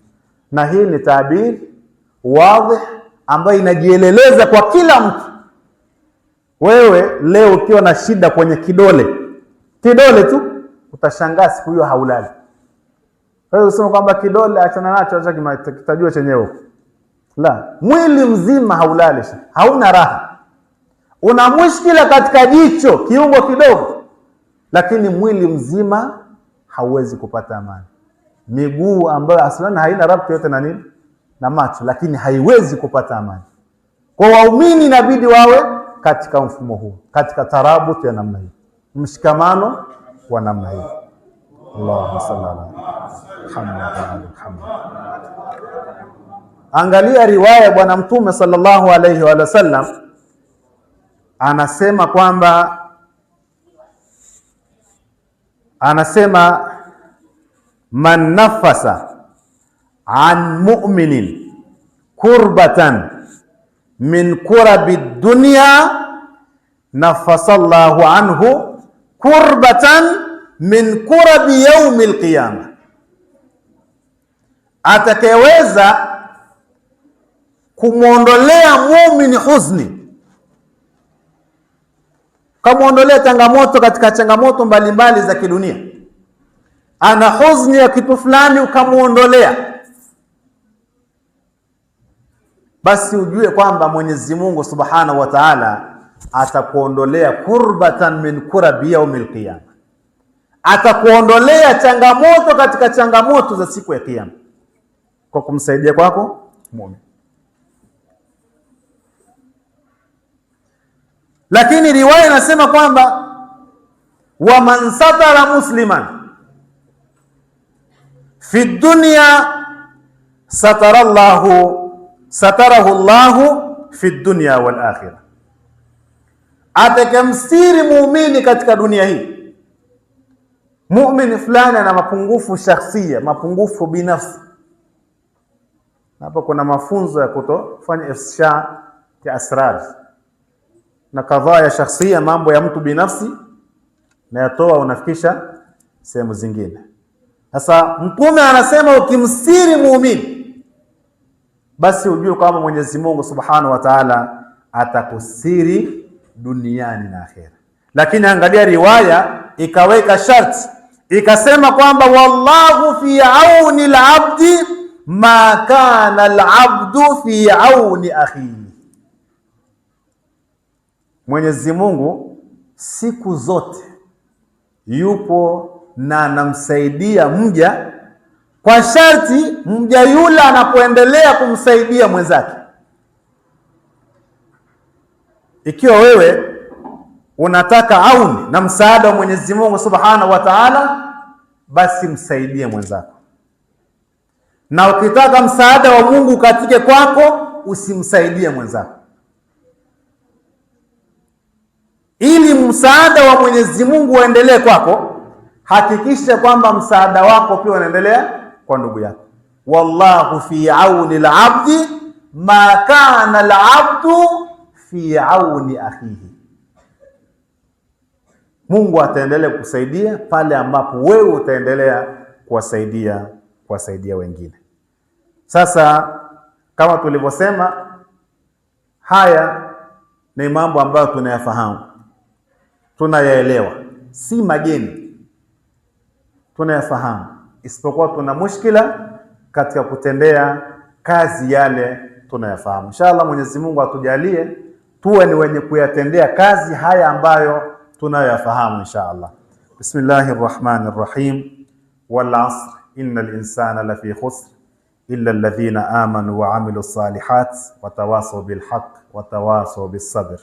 Na hii ni tabiri wazi ambayo inajieleleza kwa kila mtu. Wewe leo ukiwa na shida kwenye kidole tu, utashangaa siku hiyo haulali. Wewe usema kwamba kidole achana nacho, acha kitajua chenyewe. La, mwili mzima haulali, hauna raha. Una mushkila katika jicho, kiungo kidogo, lakini mwili mzima hauwezi kupata amani. Miguu ambayo aslana haina rabta yote na nini na macho, lakini haiwezi kupata amani. Kwa waumini inabidi wawe katika mfumo huu, katika tarabut ya namna hii, mshikamano wa namna hii. Allahumma salli ala Muhammad. Angalia riwaya Bwana Mtume sallallahu alayhi wa sallam anasema kwamba, anasema man nafasa an mu'minin kurbatan min kurabi dunya nafasallahu anhu kurbatan min kurabi yaumil qiyamah. Atakayeweza kumuondolea muumini huzuni, kumuondolea changamoto katika changamoto mbalimbali za kidunia, ana huzuni ya kitu fulani ukamuondolea, basi ujue kwamba Mwenyezi Mungu Subhanahu wa Ta'ala atakuondolea kurbatan min kurabi yaumil qiyama, atakuondolea changamoto katika changamoto za siku ya Kiyama kwa kumsaidia kwako muumini. Lakini riwaya inasema kwamba wa man satara musliman fi dunya satarahu Allahu fi dunya wal akhirah, atakemstiri muumini katika dunia hii. Muumini fulani ana mapungufu shakhsia, mapungufu binafsi. Hapa kuna mafunzo ya kutofanya ifsha ya asrar na kadhaa ya shakhsia, mambo ya mtu binafsi na yatoa unafikisha sehemu zingine. Sasa Mtume anasema ukimstiri muumini, basi ujue kwamba Mwenyezi Mungu Subhanahu wa Ta'ala atakustiri duniani na akhera. Lakini angalia riwaya ikaweka sharti, ikasema kwamba wallahu fi auni al-abdi ma kana al-abdu fi auni akhihi. Mwenyezi Mungu siku zote yupo na anamsaidia mja, kwa sharti mja yule anapoendelea kumsaidia mwenzake. Ikiwa wewe unataka auni na msaada wa Mwenyezi Mungu Subhanahu wa Ta'ala, basi msaidie mwenzako. Na ukitaka msaada wa Mungu katike kwako, usimsaidie mwenzako. Ili msaada wa Mwenyezi Mungu uendelee kwako, hakikisha kwamba msaada wako pia unaendelea kwa ndugu yako. Wallahu fi auni al-abdi ma kana al-abdu fi auni akhihi. Mungu ataendelea kukusaidia pale ambapo wewe utaendelea kuwasaidia wengine. Sasa kama tulivyosema, haya ni mambo ambayo tunayafahamu, tunayaelewa, si mageni, tunayafahamu, isipokuwa tuna mushkila katika kutendea kazi yale tunayafahamu. Inshallah Mwenyezi Mungu atujalie tuwe ni wenye kuyatendea kazi haya ambayo tunayafahamu inshallah. Bismillahirrahmanirrahim. Wal 'asr innal insana lafi khusr illa alladhina amanu wa 'amilus salihat wa tawasaw bil haqq wa tawasaw bis sabr.